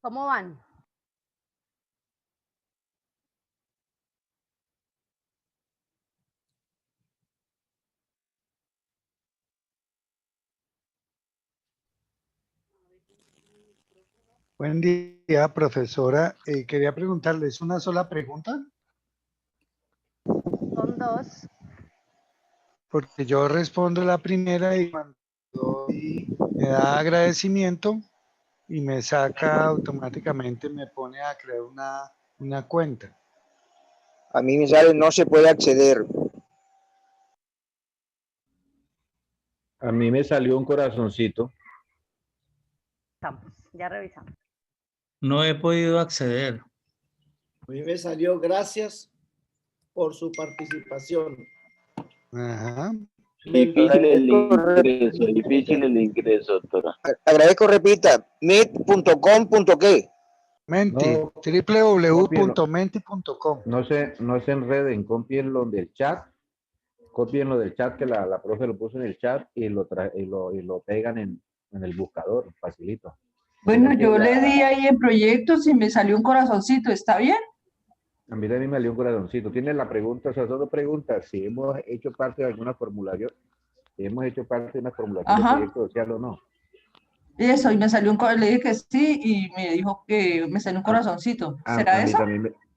¿Cómo van? Buen día, profesora. Quería preguntarle, ¿es una sola pregunta? Son dos. Porque yo respondo la primera y cuando me da agradecimiento y me saca automáticamente, me pone a crear una cuenta. A mí me sale no se puede acceder. A mí me salió un corazoncito. Ya revisamos. No he podido acceder. A mí me salió gracias por su participación. Ajá. Difícil el ingreso, doctora. Agradezco, repita, meet.com.qué. Menti, No, www.menti.com. no se enreden, copienlo del chat. Copienlo del chat que la profe lo puso en el chat y lo pegan en el buscador, facilito. Bueno, yo le di ahí en proyectos y me salió un corazoncito, ¿está bien? A mí también me salió un corazoncito. Tiene la pregunta, o sea, son dos preguntas. Si hemos hecho parte de alguna formulación, si hemos hecho parte de una formulación de proyecto social o no. Eso, y me salió le dije que sí y me dijo que me salió un corazoncito. ¿Será eso?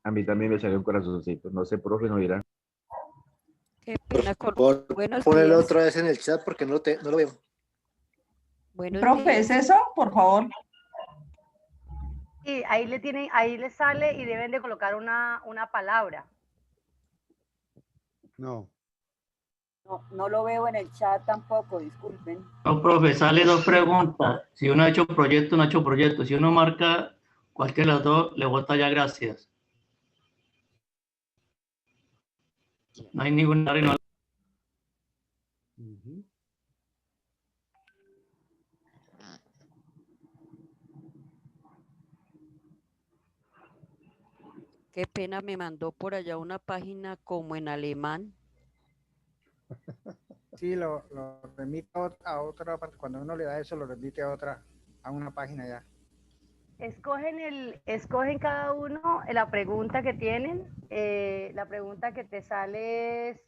A mí también me salió un corazoncito. No sé, profe, no dirá. Qué pena con... Buenos Ponelo días. otra vez en el chat porque no lo veo. Buenos Profe, días. ¿es eso? Por favor. Y ahí le sale y deben de colocar una palabra. No. No lo veo en el chat tampoco, disculpen. No, profe, sale dos preguntas. Si uno ha hecho proyecto, no ha hecho proyecto. Si uno marca cualquiera de las dos, le vota ya gracias. No hay ninguna... Qué pena, me mandó por allá una página como en alemán. Sí, lo remite a otra parte. Cuando uno le da eso, lo remite a una página ya. Escogen cada uno la pregunta que tienen. La pregunta que te sale es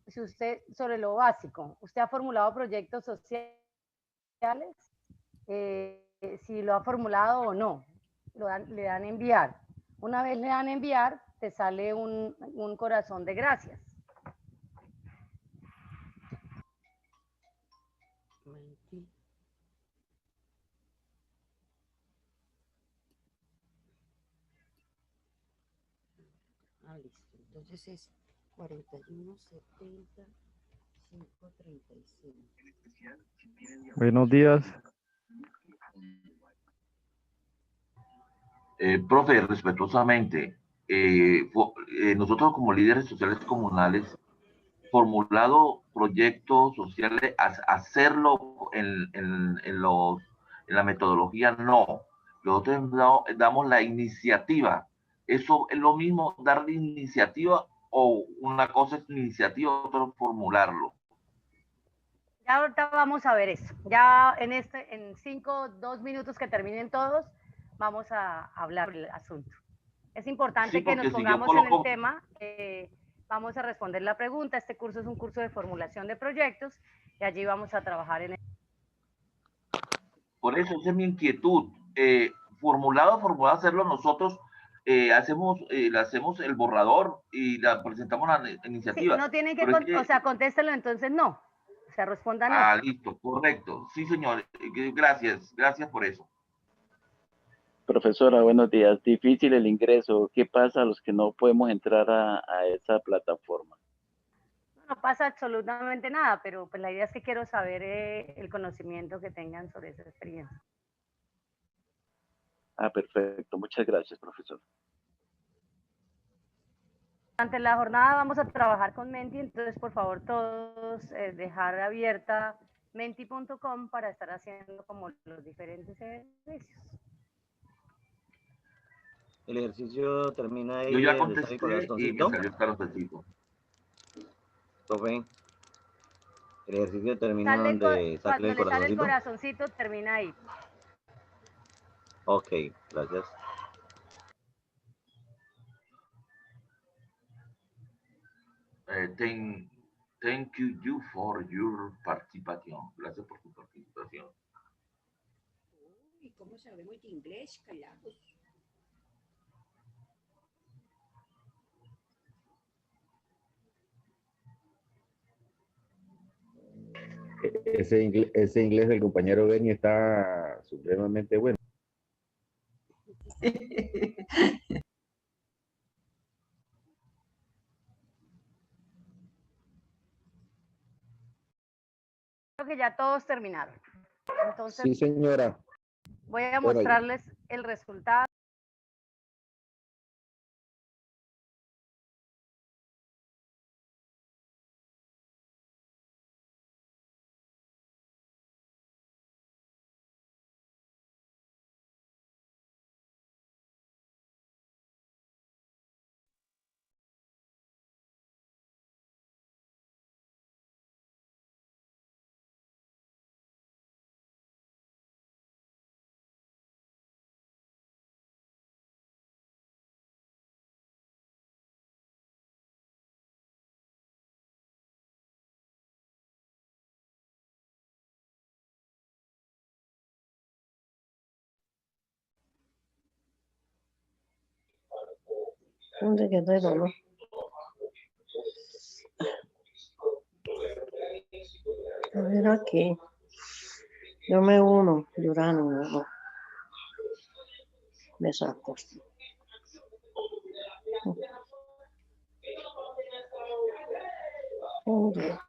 si usted, sobre lo básico, ¿usted ha formulado proyectos sociales? Si lo ha formulado o no. Le dan enviar. Una vez le dan enviar, te sale un corazón de gracias. Listo. Entonces es 41 70 535. Buenos días. Profe, respetuosamente, nosotros como líderes sociales comunales, formulado proyectos sociales, hacerlo en la metodología, no. Nosotros damos la iniciativa. ¿Eso es lo mismo, dar la iniciativa, o una cosa es iniciativa, otra es formularlo? Ya ahorita vamos a ver eso. Ya en 2 minutos que terminen todos, vamos a hablar del asunto. Es importante Sí, que nos si pongamos coloco... en el tema. Vamos a responder la pregunta. Este curso es un curso de formulación de proyectos y allí vamos a trabajar en el... Por eso, esa es mi inquietud. Formulado, hacerlo nosotros, le hacemos el borrador y la presentamos la iniciativa. Sí, no tienen que, o sea, contéstelo entonces no. O sea, respondan no. Listo, correcto. Sí, señor. Gracias por eso. Profesora, buenos días. Difícil el ingreso. ¿Qué pasa a los que no podemos entrar a esa plataforma? No pasa absolutamente nada, pero pues la idea es que quiero saber el conocimiento que tengan sobre esa experiencia. Perfecto. Muchas gracias, profesor. Durante la jornada vamos a trabajar con Menti, entonces por favor todos dejar abierta menti.com para estar haciendo como los diferentes ejercicios. El ejercicio termina ahí. Yo ya contesté y me salió el corazoncito. Profe, el ejercicio termina donde sale el corazoncito. Cuando le sale el corazoncito, termina ahí. Ok, gracias. Thank you for your participación. Gracias por tu participación. ¿Y cómo sabemos de inglés, carajo? Ese inglés del compañero Benny está supremamente bueno. Creo que ya todos terminaron. Entonces, Sí, señora. voy a Bueno, mostrarles el resultado. ¿Dónde quedó el dolor? A ver aquí. Yo me uno, llorando, no. Me saco. Joder.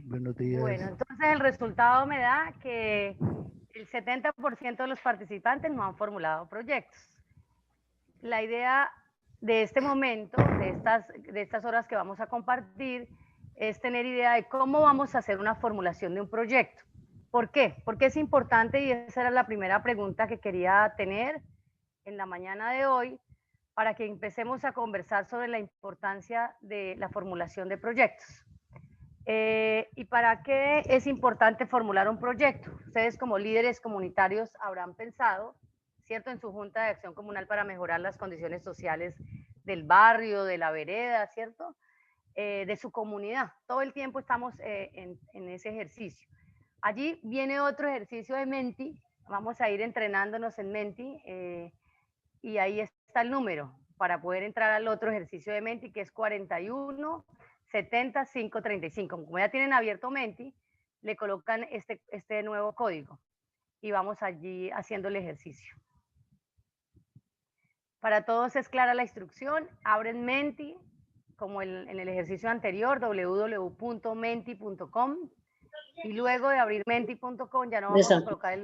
Buenos días. Bueno, entonces el resultado me da que el 70% de los participantes no han formulado proyectos. La idea de este momento, de estas horas que vamos a compartir, es tener idea de cómo vamos a hacer una formulación de un proyecto. ¿Por qué? Porque es importante, y esa era la primera pregunta que quería tener en la mañana de hoy, para que empecemos a conversar sobre la importancia de la formulación de proyectos. ¿Y para qué es importante formular un proyecto? Ustedes como líderes comunitarios habrán pensado, ¿cierto?, en su Junta de Acción Comunal para mejorar las condiciones sociales del barrio, de la vereda, ¿cierto?, de su comunidad. Todo el tiempo estamos en ese ejercicio. Allí viene otro ejercicio de Menti, vamos a ir entrenándonos en Menti, y ahí está el número para poder entrar al otro ejercicio de Menti, que es 41 70 535. Como ya tienen abierto Menti, le colocan este nuevo código y vamos allí haciendo el ejercicio. Para todos es clara la instrucción, abren Menti, como en el ejercicio anterior, www.menti.com, y luego de abrir menti.com ya no vamos a colocar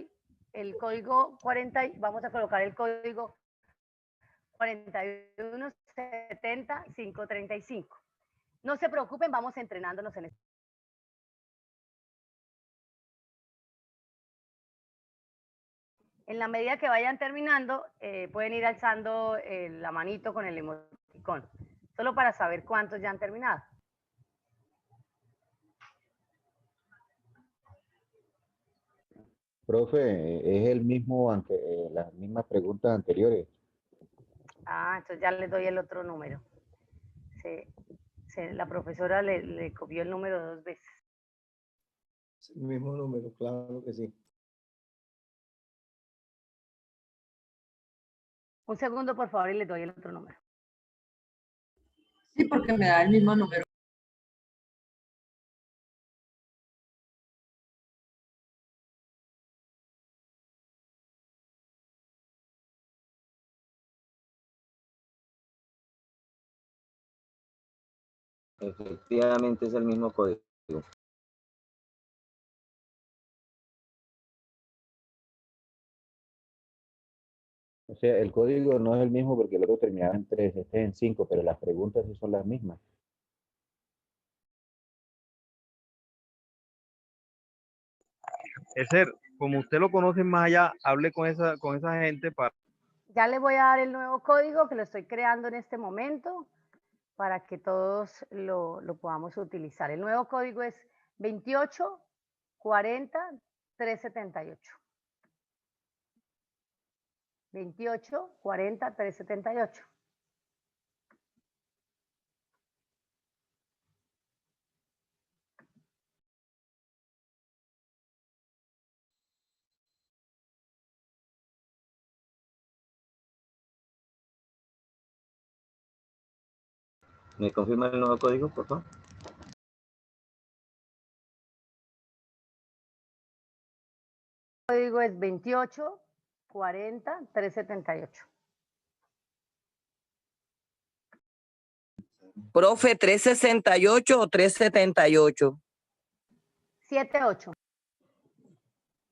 el código 40, vamos a colocar el código 41 70 535. No se preocupen, vamos entrenándonos en esto. En la medida que vayan terminando, pueden ir alzando la manito con el emoticón, solo para saber cuántos ya han terminado. Profe, es el mismo, aunque las mismas preguntas anteriores. Ah, entonces ya les doy el otro número. La profesora le copió el número 2 veces. Es el mismo número, claro que sí. Un segundo, por favor, y les doy el otro número. Sí, porque me da el mismo número. Efectivamente es el mismo código. O sea, el código no es el mismo porque el otro terminaba en 3, este es en 5, pero las preguntas sí son las mismas. Ezer, como usted lo conoce más allá, hable con esa gente para... Ya le voy a dar el nuevo código que lo estoy creando en este momento para que todos lo podamos utilizar. El nuevo código es 2840378. 2840378. ¿Me confirma el nuevo código, por favor? El código es 2840378. Profe, 368 o 378. 78.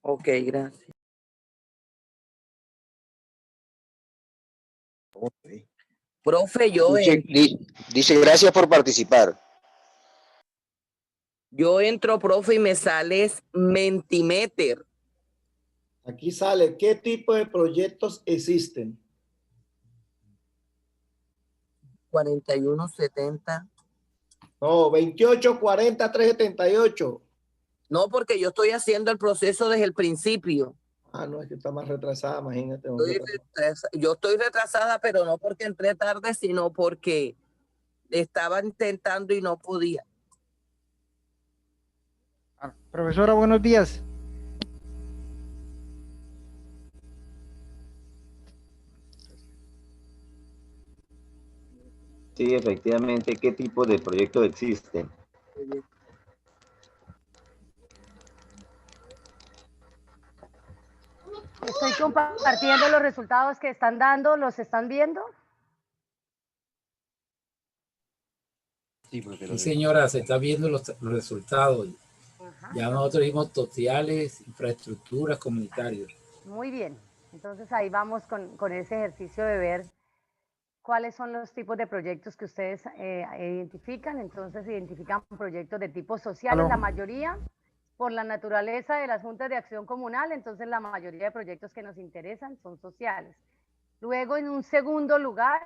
Ok, gracias. Profe, Dice, gracias por participar. Yo entro, profe, y me sale Mentimeter. Aquí sale, ¿qué tipo de proyectos existen? 4170. No, 2840378. No, porque yo estoy haciendo el proceso desde el principio. Ah, no, es que está más retrasada, imagínate. Yo estoy retrasada, pero no porque entré tarde, sino porque estaba intentando y no podía. Profesora, buenos días. Sí, efectivamente, ¿qué tipo de proyectos existen? Estoy compartiendo los resultados que están dando, ¿los están viendo? Sí, señora, se están viendo los resultados. Ajá. Ya nosotros vimos sociales, infraestructuras, comunitarios. Muy bien, entonces ahí vamos con ese ejercicio de ver cuáles son los tipos de proyectos que ustedes identifican. Entonces identifican proyectos de tipo social, la mayoría por la naturaleza de las juntas de acción comunal, entonces la mayoría de proyectos que nos interesan son sociales. Luego, en un segundo lugar,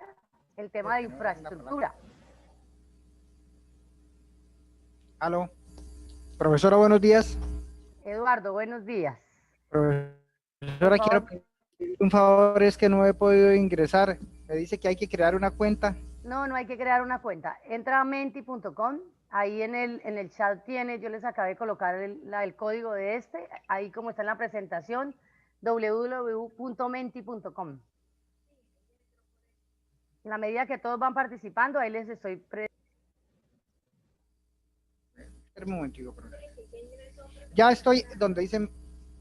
el tema de infraestructura. Aló. Profesora, buenos días. Eduardo, buenos días. Profesora, quiero pedir un favor, es que no he podido ingresar. Me dice que hay que crear una cuenta. No, no hay que crear una cuenta. Entra a menti.com, ahí en el chat tiene, yo les acabé de colocar el código de ahí como está en la presentación, www.menti.com. En la medida que todos van participando, ahí les estoy... Un momentico, profesor. Ya estoy donde dice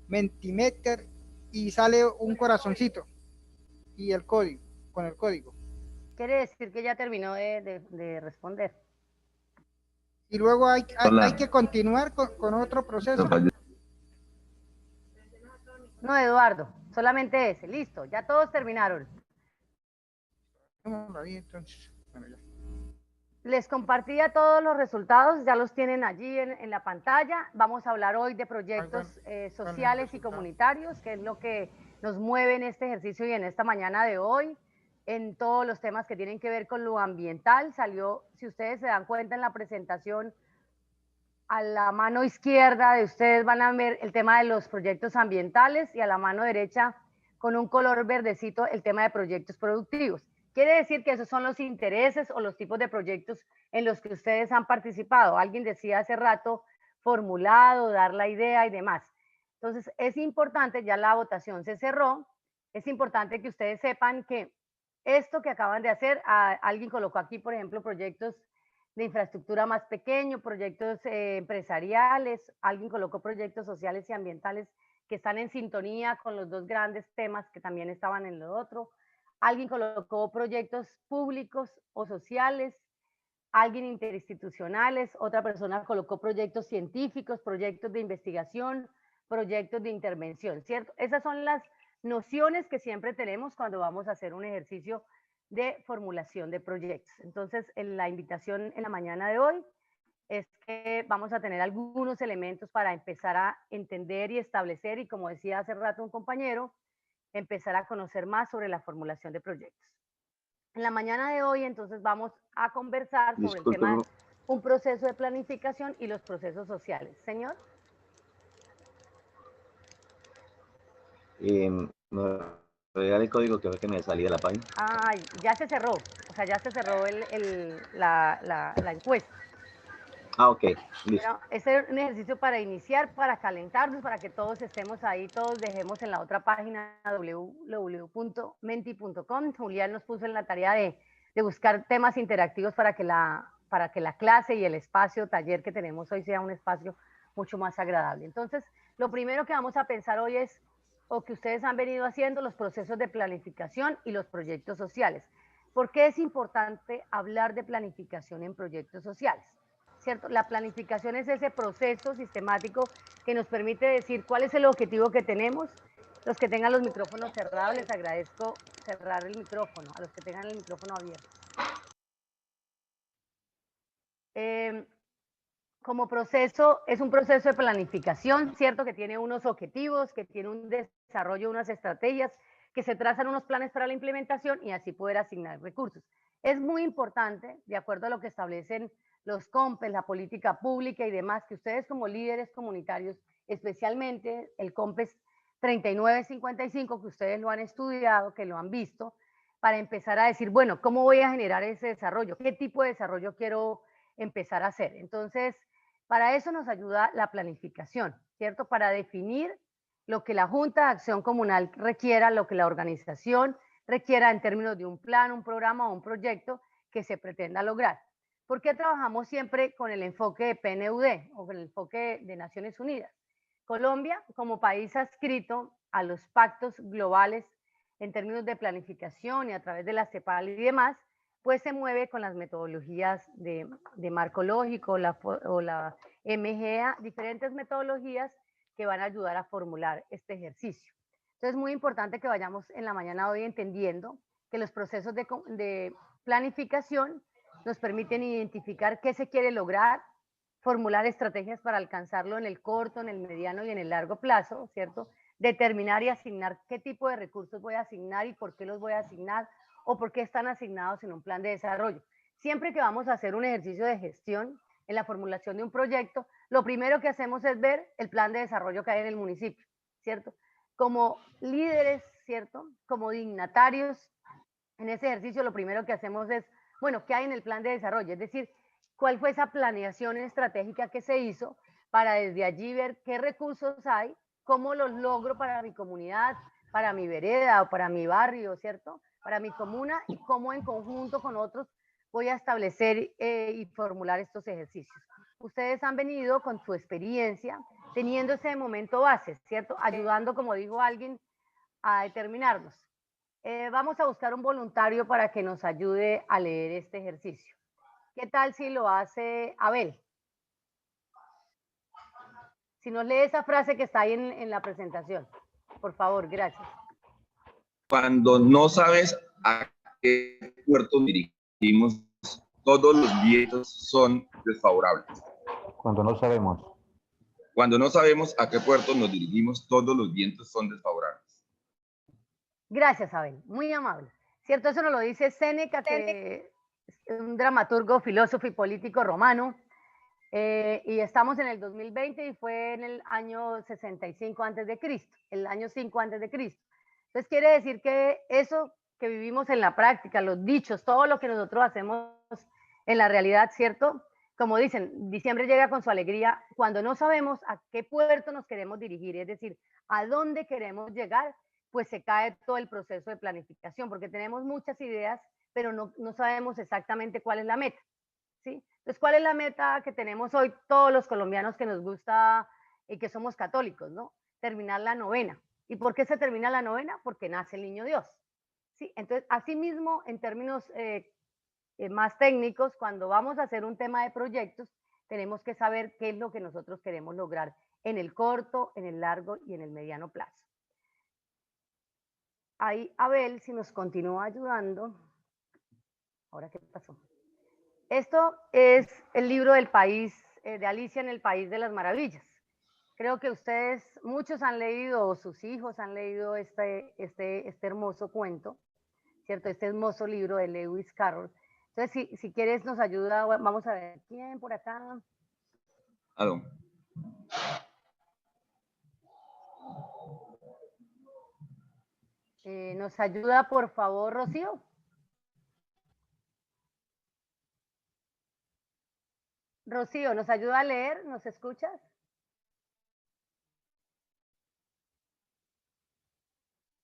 Mentimeter y sale un corazoncito y el código, con el código. Quiere decir que ya terminó de responder. Y luego hay que continuar con otro proceso. No, Eduardo, solamente ese, listo, ya todos terminaron. Entonces, bueno, ya. Les compartía todos los resultados, ya los tienen allí en la pantalla. Vamos a hablar hoy de proyectos sociales y comunitarios, que es lo que nos mueve en este ejercicio y en esta mañana de hoy, en todos los temas que tienen que ver con lo ambiental. Salió, si ustedes se dan cuenta en la presentación, a la mano izquierda de ustedes van a ver el tema de los proyectos ambientales y a la mano derecha, con un color verdecito, el tema de proyectos productivos. Quiere decir que esos son los intereses o los tipos de proyectos en los que ustedes han participado. Alguien decía hace rato, formulado, dar la idea y demás. Entonces, es importante, ya la votación se cerró, es importante que ustedes sepan que esto que acaban de hacer, alguien colocó aquí, por ejemplo, proyectos de infraestructura más pequeño, proyectos empresariales, alguien colocó proyectos sociales y ambientales que están en sintonía con los dos grandes temas que también estaban en lo otro. Alguien colocó proyectos públicos o sociales, alguien interinstitucionales, otra persona colocó proyectos científicos, proyectos de investigación, proyectos de intervención, ¿cierto? Esas son las nociones que siempre tenemos cuando vamos a hacer un ejercicio de formulación de proyectos. Entonces, la invitación en la mañana de hoy es que vamos a tener algunos elementos para empezar a entender y establecer, y como decía hace rato un compañero, empezar a conocer más sobre la formulación de proyectos. En la mañana de hoy, entonces, vamos a conversar sobre el tema de un proceso de planificación y los procesos sociales. Señor. ¿Me regala el código que fue que me salí de la página? Ay, ya se cerró, o sea, ya se cerró la encuesta. Ah, ok, listo. Bueno, este es un ejercicio para iniciar, para calentarnos, para que todos estemos ahí, todos dejemos en la otra página www.menti.com. Julián nos puso en la tarea de buscar temas interactivos para que la clase y el espacio taller que tenemos hoy sea un espacio mucho más agradable. Entonces, lo primero que vamos a pensar hoy es, o que ustedes han venido haciendo, los procesos de planificación y los proyectos sociales. ¿Por qué es importante hablar de planificación en proyectos sociales? ¿Cierto? La planificación es ese proceso sistemático que nos permite decir cuál es el objetivo que tenemos. Los que tengan los micrófonos cerrados, les agradezco cerrar el micrófono, a los que tengan el micrófono abierto. Como proceso, es un proceso de planificación, ¿cierto? Que tiene unos objetivos, que tiene un desarrollo, unas estrategias, que se trazan unos planes para la implementación y así poder asignar recursos. Es muy importante, de acuerdo a lo que establecen los COMPES, la política pública y demás, que ustedes como líderes comunitarios, especialmente el COMPES 3955, que ustedes lo han estudiado, que lo han visto, para empezar a decir, bueno, ¿cómo voy a generar ese desarrollo? ¿Qué tipo de desarrollo quiero empezar a hacer? Entonces, para eso nos ayuda la planificación, ¿cierto? Para definir lo que la Junta de Acción Comunal requiera, lo que la organización requiera en términos de un plan, un programa o un proyecto que se pretenda lograr. ¿Por qué trabajamos siempre con el enfoque de PNUD o con el enfoque de Naciones Unidas? Colombia, como país adscrito a los pactos globales en términos de planificación y a través de la CEPAL y demás, pues se mueve con las metodologías de marco lógico o la MGA, diferentes metodologías que van a ayudar a formular este ejercicio. Entonces es muy importante que vayamos en la mañana de hoy entendiendo que los procesos de planificación nos permiten identificar qué se quiere lograr, formular estrategias para alcanzarlo en el corto, en el mediano y en el largo plazo, ¿cierto? Determinar y asignar qué tipo de recursos voy a asignar y por qué los voy a asignar, o por qué están asignados en un plan de desarrollo. Siempre que vamos a hacer un ejercicio de gestión en la formulación de un proyecto, lo primero que hacemos es ver el plan de desarrollo que hay en el municipio, ¿cierto? Como líderes, ¿cierto? Como dignatarios, en ese ejercicio lo primero que hacemos es, bueno, ¿qué hay en el plan de desarrollo? Es decir, ¿cuál fue esa planeación estratégica que se hizo para desde allí ver qué recursos hay, cómo los logro para mi comunidad, para mi vereda o para mi barrio, ¿cierto? Para mi comuna, y cómo en conjunto con otros voy a establecer y formular estos ejercicios. Ustedes han venido con su experiencia, teniendo ese momento base, ¿cierto? Ayudando, como dijo alguien, a determinarnos. Vamos a buscar un voluntario para que nos ayude a leer este ejercicio. ¿Qué tal si lo hace Abel? Si nos lee esa frase que está ahí en la presentación. Por favor, gracias. Cuando no sabes a qué puerto dirigimos, todos los vientos son desfavorables. Cuando no sabemos. Cuando no sabemos a qué puerto nos dirigimos, todos los vientos son desfavorables. Gracias, Abel. Muy amable. ¿Cierto? Eso nos lo dice Séneca, que es un dramaturgo, filósofo y político romano. Y estamos en el 2020 y fue en el año 65 antes de Cristo, el año 5 antes de Cristo. Entonces quiere decir que eso que vivimos en la práctica, los dichos, todo lo que nosotros hacemos en la realidad, ¿cierto? Como dicen, diciembre llega con su alegría cuando no sabemos a qué puerto nos queremos dirigir, es decir, a dónde queremos llegar, pues se cae todo el proceso de planificación, porque tenemos muchas ideas, pero no sabemos exactamente cuál es la meta, ¿sí? Entonces, ¿cuál es la meta que tenemos hoy todos los colombianos que nos gusta y que somos católicos, ¿no? Terminar la novena. ¿Y por qué se termina la novena? Porque nace el niño Dios. ¿Sí? Entonces, asimismo, en términos más técnicos, cuando vamos a hacer un tema de proyectos, tenemos que saber qué es lo que nosotros queremos lograr en el corto, en el largo y en el mediano plazo. Ahí, Abel, si nos continúa ayudando. ¿Ahora qué pasó? Esto es el libro del país de Alicia en el País de las Maravillas. Creo que ustedes, muchos han leído, o sus hijos han leído este hermoso cuento, ¿cierto? Este hermoso libro de Lewis Carroll. Entonces, si quieres nos ayuda, vamos a ver, ¿quién por acá? Aló. ¿Nos ayuda, por favor, Rocío? Rocío, ¿nos ayuda a leer? ¿Nos escuchas?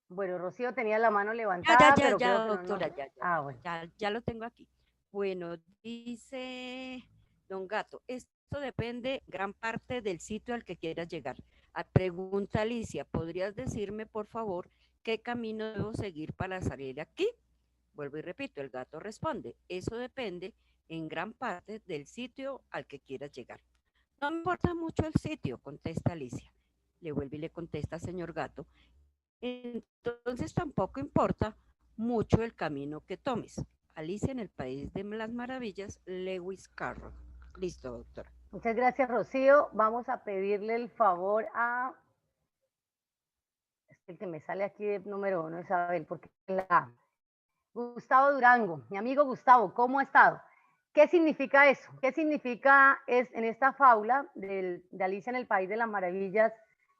Bueno, Rocío tenía la mano levantada, pero creo que doctora, Ah, bueno. ya lo tengo aquí. Bueno, dice don Gato, esto depende gran parte del sitio al que quieras llegar. Pregunta Alicia, ¿podrías decirme, por favor, qué camino debo seguir para salir de aquí? Vuelvo y repito, el gato responde, eso depende en gran parte del sitio al que quieras llegar. No me importa mucho el sitio, contesta Alicia. Le vuelve y le contesta señor gato, entonces tampoco importa mucho el camino que tomes. Alicia en el País de las Maravillas, Lewis Carroll. Listo, doctora. Muchas gracias, Rocío. Vamos a pedirle el favor a... Es que el que me sale aquí de número 1, Isabel, porque Gustavo Durango, mi amigo Gustavo, ¿cómo ha estado? ¿Qué significa eso? ¿Qué significa en esta fábula de Alicia en el País de las Maravillas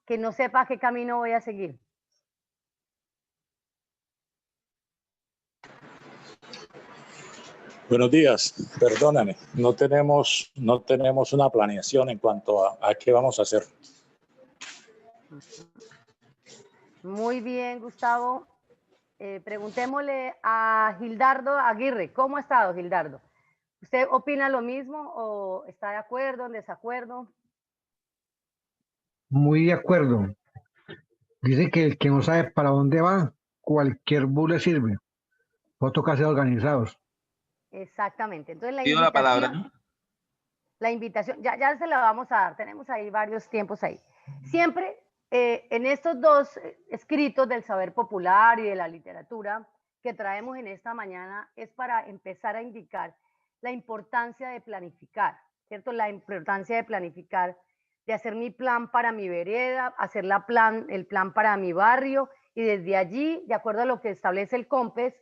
que no sepa qué camino voy a seguir? Buenos días, perdóname, no tenemos una planeación en cuanto a qué vamos a hacer. Muy bien, Gustavo. Preguntémosle a Gildardo Aguirre. ¿Cómo ha estado, Gildardo? ¿Usted opina lo mismo o está de acuerdo, en desacuerdo? Muy de acuerdo. Dice que el que no sabe para dónde va, cualquier bus le sirve. No toca ser organizados. Exactamente. Entonces Pido la palabra. La invitación, ya se la vamos a dar, tenemos ahí varios tiempos ahí. Siempre en estos dos escritos del saber popular y de la literatura que traemos en esta mañana es para empezar a indicar la importancia de planificar, ¿cierto? La importancia de planificar, de hacer mi plan para mi vereda, hacer el plan para mi barrio y desde allí, de acuerdo a lo que establece el COMPES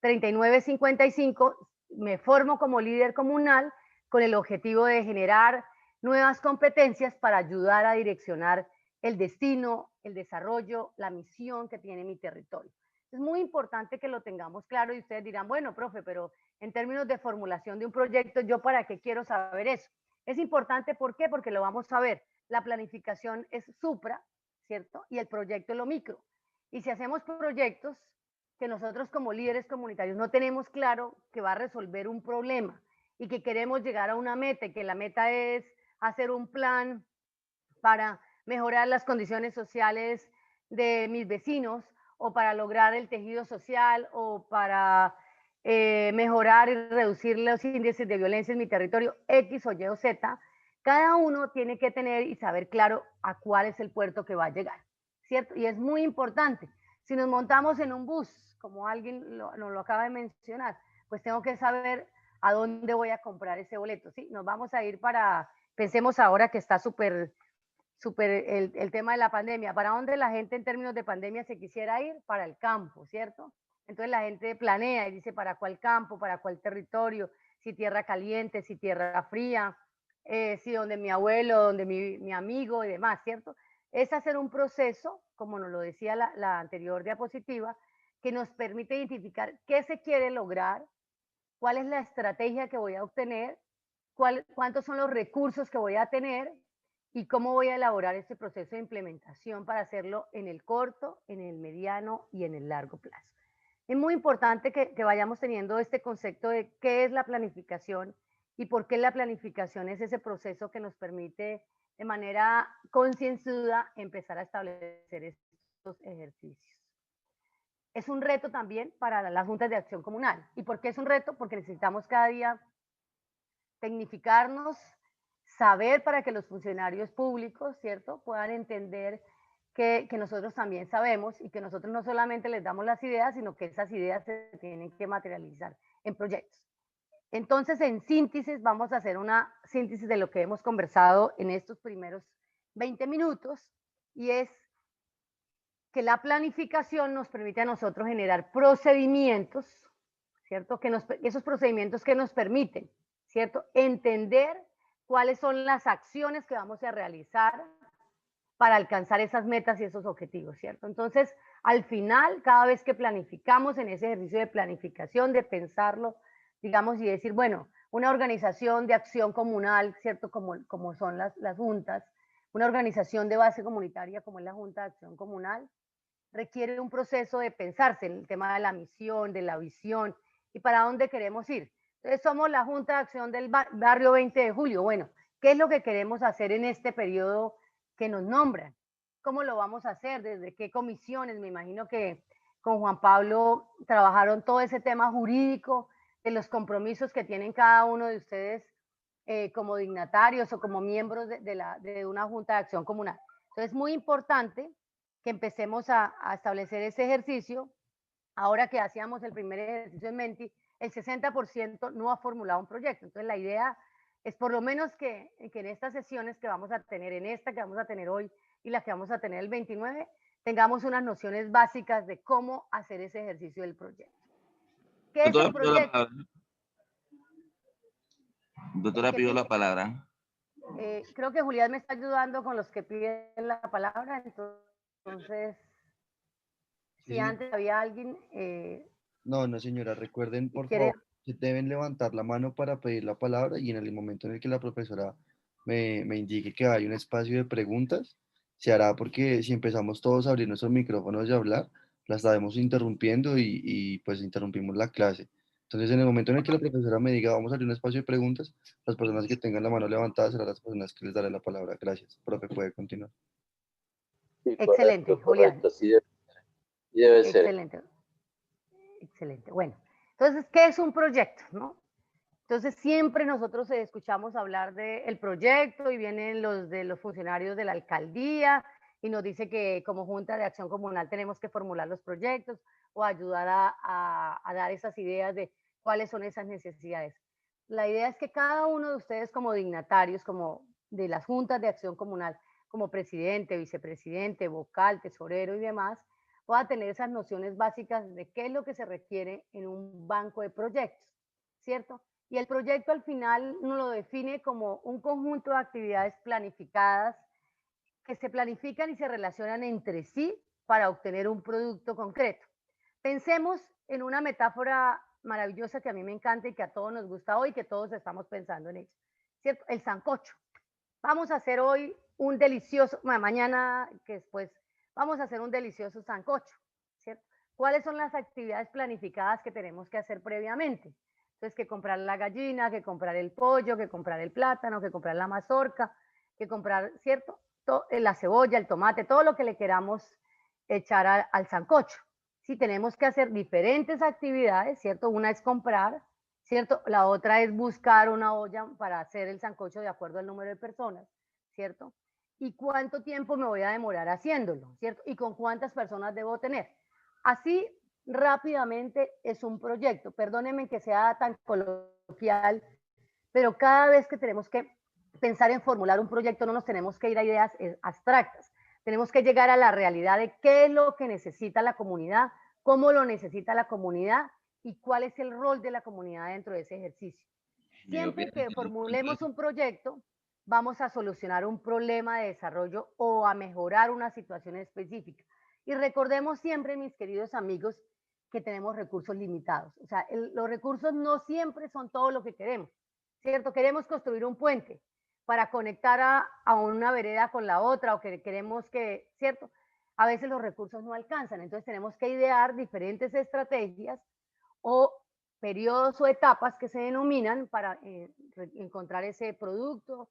3955, me formo como líder comunal con el objetivo de generar nuevas competencias para ayudar a direccionar el destino, el desarrollo, la misión que tiene mi territorio. Es muy importante que lo tengamos claro y ustedes dirán, bueno, profe, pero en términos de formulación de un proyecto, ¿yo para qué quiero saber eso? Es importante, ¿por qué? Porque lo vamos a ver. La planificación es supra, ¿cierto? Y el proyecto es lo micro. Y si hacemos proyectos que nosotros como líderes comunitarios no tenemos claro que va a resolver un problema y que queremos llegar a una meta y que la meta es hacer un plan para mejorar las condiciones sociales de mis vecinos o para lograr el tejido social o para mejorar y reducir los índices de violencia en mi territorio X o Y o Z, cada uno tiene que tener y saber claro a cuál es el puerto que va a llegar, ¿cierto? Y es muy importante. Si nos montamos en un bus, como alguien nos lo acaba de mencionar, pues tengo que saber a dónde voy a comprar ese boleto, ¿sí? Nos vamos a ir pensemos ahora que está súper el tema de la pandemia, ¿para dónde la gente en términos de pandemia se quisiera ir? Para el campo, ¿cierto? Entonces la gente planea y dice para cuál campo, para cuál territorio, si tierra caliente, si tierra fría, si donde mi abuelo, donde mi amigo y demás, ¿cierto? Es hacer un proceso, como nos lo decía la anterior diapositiva, que nos permite identificar qué se quiere lograr, cuál es la estrategia que voy a obtener, cuántos son los recursos que voy a tener y cómo voy a elaborar este proceso de implementación para hacerlo en el corto, en el mediano y en el largo plazo. Es muy importante que vayamos teniendo este concepto de qué es la planificación y por qué la planificación es ese proceso que nos permite de manera concienzuda empezar a establecer estos ejercicios. Es un reto también para las juntas de acción comunal. ¿Y por qué es un reto? Porque necesitamos cada día tecnificarnos, saber para que los funcionarios públicos, ¿cierto?, puedan entender que nosotros también sabemos y que nosotros no solamente les damos las ideas, sino que esas ideas se tienen que materializar en proyectos. Entonces, en síntesis, vamos a hacer una síntesis de lo que hemos conversado en estos primeros 20 minutos, y es que la planificación nos permite a nosotros generar procedimientos, ¿cierto? Esos procedimientos que nos permiten, ¿cierto? Entender cuáles son las acciones que vamos a realizar para alcanzar esas metas y esos objetivos, ¿cierto? Entonces, al final, cada vez que planificamos en ese ejercicio de planificación, de pensarlo, digamos, y decir, bueno, una organización de acción comunal, ¿cierto? Como son las juntas, una organización de base comunitaria como es la Junta de Acción Comunal, requiere un proceso de pensarse en el tema de la misión, de la visión y para dónde queremos ir. Entonces, somos la Junta de Acción del Barrio 20 de Julio. Bueno, ¿qué es lo que queremos hacer en este periodo que nos nombran? ¿Cómo lo vamos a hacer? ¿Desde qué comisiones? Me imagino que con Juan Pablo trabajaron todo ese tema jurídico de los compromisos que tienen cada uno de ustedes como dignatarios o como miembros de una Junta de Acción Comunal. Entonces, es muy importante que empecemos a establecer ese ejercicio. Ahora que hacíamos el primer ejercicio en Menti, el 60% no ha formulado un proyecto. Entonces, la idea es por lo menos que en estas sesiones que vamos a tener, en esta que vamos a tener hoy y la que vamos a tener el 29, tengamos unas nociones básicas de cómo hacer ese ejercicio del proyecto. ¿Qué es un proyecto? Doctora, pido la palabra. Creo que Julián me está ayudando con los que piden la palabra, entonces, si antes había alguien... No, señora, recuerden, por ¿quiere? favor, que deben levantar la mano para pedir la palabra y en el momento en el que la profesora me indique que hay un espacio de preguntas, se hará porque si empezamos todos a abrir nuestros micrófonos y a hablar, la estaremos interrumpiendo y pues interrumpimos la clase. Entonces, en el momento en el que la profesora me diga, vamos a abrir un espacio de preguntas, las personas que tengan la mano levantada serán las personas que les daré la palabra. Gracias. Profe, puede continuar. Sí, Excelente, Julián. Sí debe ser. Excelente. Excelente. Bueno, entonces, ¿qué es un proyecto? ¿No? Entonces, siempre nosotros escuchamos hablar del proyecto y vienen los de los funcionarios de la alcaldía y nos dice que como Junta de Acción Comunal tenemos que formular los proyectos o ayudar a dar esas ideas de cuáles son esas necesidades. La idea es que cada uno de ustedes como dignatarios, como de las juntas de acción comunal, como presidente, vicepresidente, vocal, tesorero y demás, pueda tener esas nociones básicas de qué es lo que se requiere en un banco de proyectos, ¿cierto? Y el proyecto al final nos lo define como un conjunto de actividades planificadas que se planifican y se relacionan entre sí para obtener un producto concreto. Pensemos en una metáfora maravillosa que a mí me encanta y que a todos nos gusta hoy, que todos estamos pensando en ella, ¿cierto? El sancocho. Vamos a hacer hoy un delicioso, mañana que después, vamos a hacer un delicioso sancocho, ¿cierto? ¿Cuáles son las actividades planificadas que tenemos que hacer previamente? Entonces, que comprar la gallina, que comprar el pollo, que comprar el plátano, que comprar la mazorca, que comprar, ¿cierto? La cebolla, el tomate, todo lo que le queramos echar al sancocho. Sí, tenemos que hacer diferentes actividades, ¿cierto? Una es comprar, ¿cierto? La otra es buscar una olla para hacer el sancocho de acuerdo al número de personas, ¿cierto? ¿Y cuánto tiempo me voy a demorar haciéndolo, ¿cierto? ¿Y con cuántas personas debo tener? Así rápidamente es un proyecto. Perdónenme que sea tan coloquial, pero cada vez que tenemos que pensar en formular un proyecto no nos tenemos que ir a ideas abstractas. Tenemos que llegar a la realidad de qué es lo que necesita la comunidad, cómo lo necesita la comunidad y cuál es el rol de la comunidad dentro de ese ejercicio. Siempre que formulemos un proyecto, vamos a solucionar un problema de desarrollo o a mejorar una situación específica. Y recordemos siempre, mis queridos amigos, que tenemos recursos limitados. O sea, los recursos no siempre son todo lo que queremos, ¿cierto? Queremos construir un puente para conectar a una vereda con la otra o que queremos que, ¿cierto? A veces los recursos no alcanzan, entonces tenemos que idear diferentes estrategias o periodos o etapas que se denominan para encontrar ese producto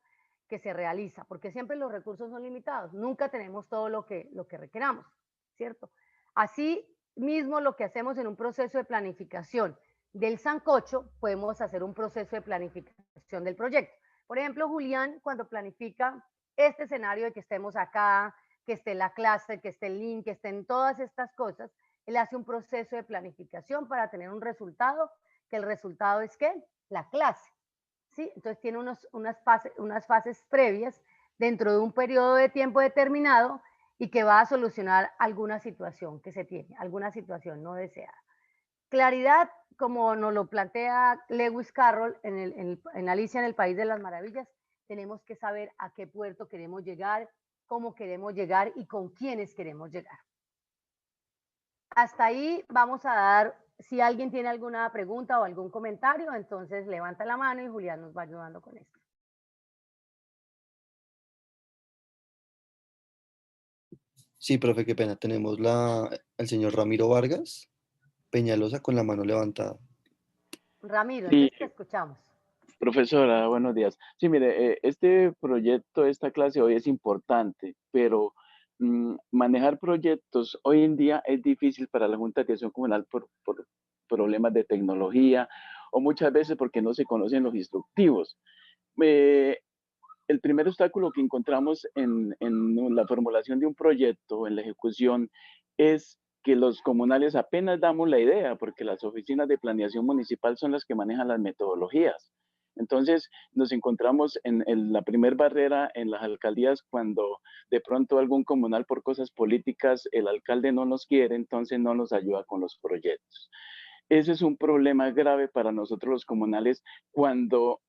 que se realiza, porque siempre los recursos son limitados, nunca tenemos todo lo que requeramos, ¿cierto? Así mismo lo que hacemos en un proceso de planificación del sancocho, podemos hacer un proceso de planificación del proyecto. Por ejemplo, Julián, cuando planifica este escenario de que estemos acá, que esté la clase, que esté el link, que estén todas estas cosas, él hace un proceso de planificación para tener un resultado, que el resultado es ¿qué? la clase, ¿sí? Entonces tiene unas fases previas dentro de un periodo de tiempo determinado y que va a solucionar alguna situación que se tiene, alguna situación no deseada. Claridad, como nos lo plantea Lewis Carroll en Alicia en el País de las Maravillas, tenemos que saber a qué puerto queremos llegar, cómo queremos llegar y con quiénes queremos llegar. Hasta ahí vamos a dar, si alguien tiene alguna pregunta o algún comentario, entonces levanta la mano y Julián nos va ayudando con esto. Sí, profe, qué pena. Tenemos al señor Ramiro Vargas Peñalosa con la mano levantada. Ramiro, Sí, entonces te escuchamos. profesora, buenos días. Sí, mire, este proyecto, esta clase hoy es importante, pero manejar proyectos hoy en día es difícil para la Junta de Acción Comunal por problemas de tecnología o muchas veces porque no se conocen los instructivos. El primer obstáculo que encontramos en la formulación de un proyecto, en la ejecución, es que los comunales apenas damos la idea, porque las oficinas de planeación municipal son las que manejan las metodologías. Entonces, nos encontramos en la primer barrera en las alcaldías cuando de pronto algún comunal por cosas políticas, el alcalde no nos quiere, entonces no nos ayuda con los proyectos. Ese es un problema grave para nosotros los comunales cuando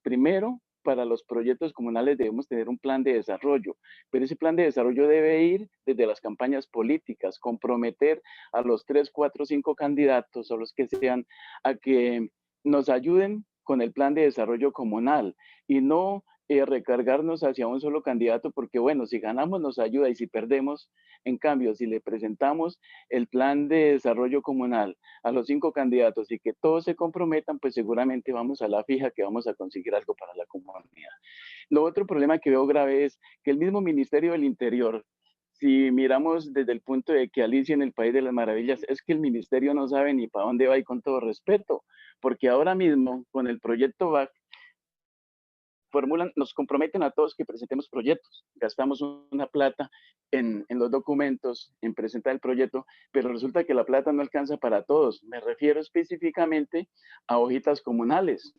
primero para los proyectos comunales debemos tener un plan de desarrollo, pero ese plan de desarrollo debe ir desde las campañas políticas, comprometer a los 3, 4, 5 candidatos o los que sean a que nos ayuden con el plan de desarrollo comunal y no recargarnos hacia un solo candidato porque bueno, si ganamos nos ayuda y si perdemos, en cambio, si le presentamos el plan de desarrollo comunal a los 5 candidatos y que todos se comprometan, pues seguramente vamos a la fija que vamos a conseguir algo para la comunidad. Lo otro problema que veo grave es que el mismo Ministerio del Interior, si miramos desde el punto de que Alicia en el País de las Maravillas, es que el ministerio no sabe ni para dónde va y con todo respeto, porque ahora mismo con el proyecto BAC, nos comprometen a todos que presentemos proyectos, gastamos una plata en los documentos, en presentar el proyecto, pero resulta que la plata no alcanza para todos. Me refiero específicamente a hojitas comunales.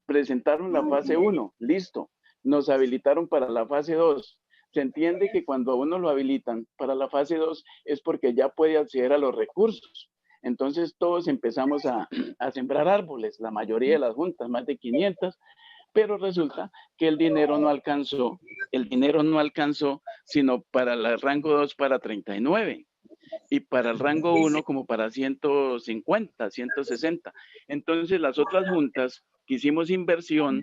Presentaron la fase 1, listo, nos habilitaron para la fase 2. Se entiende que cuando a uno lo habilitan para la fase 2 es porque ya puede acceder a los recursos. Entonces todos empezamos a sembrar árboles, la mayoría de las juntas, más de 500, pero resulta que el dinero no alcanzó sino para el rango 2 para 39 y para el rango 1 como para 150, 160. Entonces las otras juntas que hicimos inversión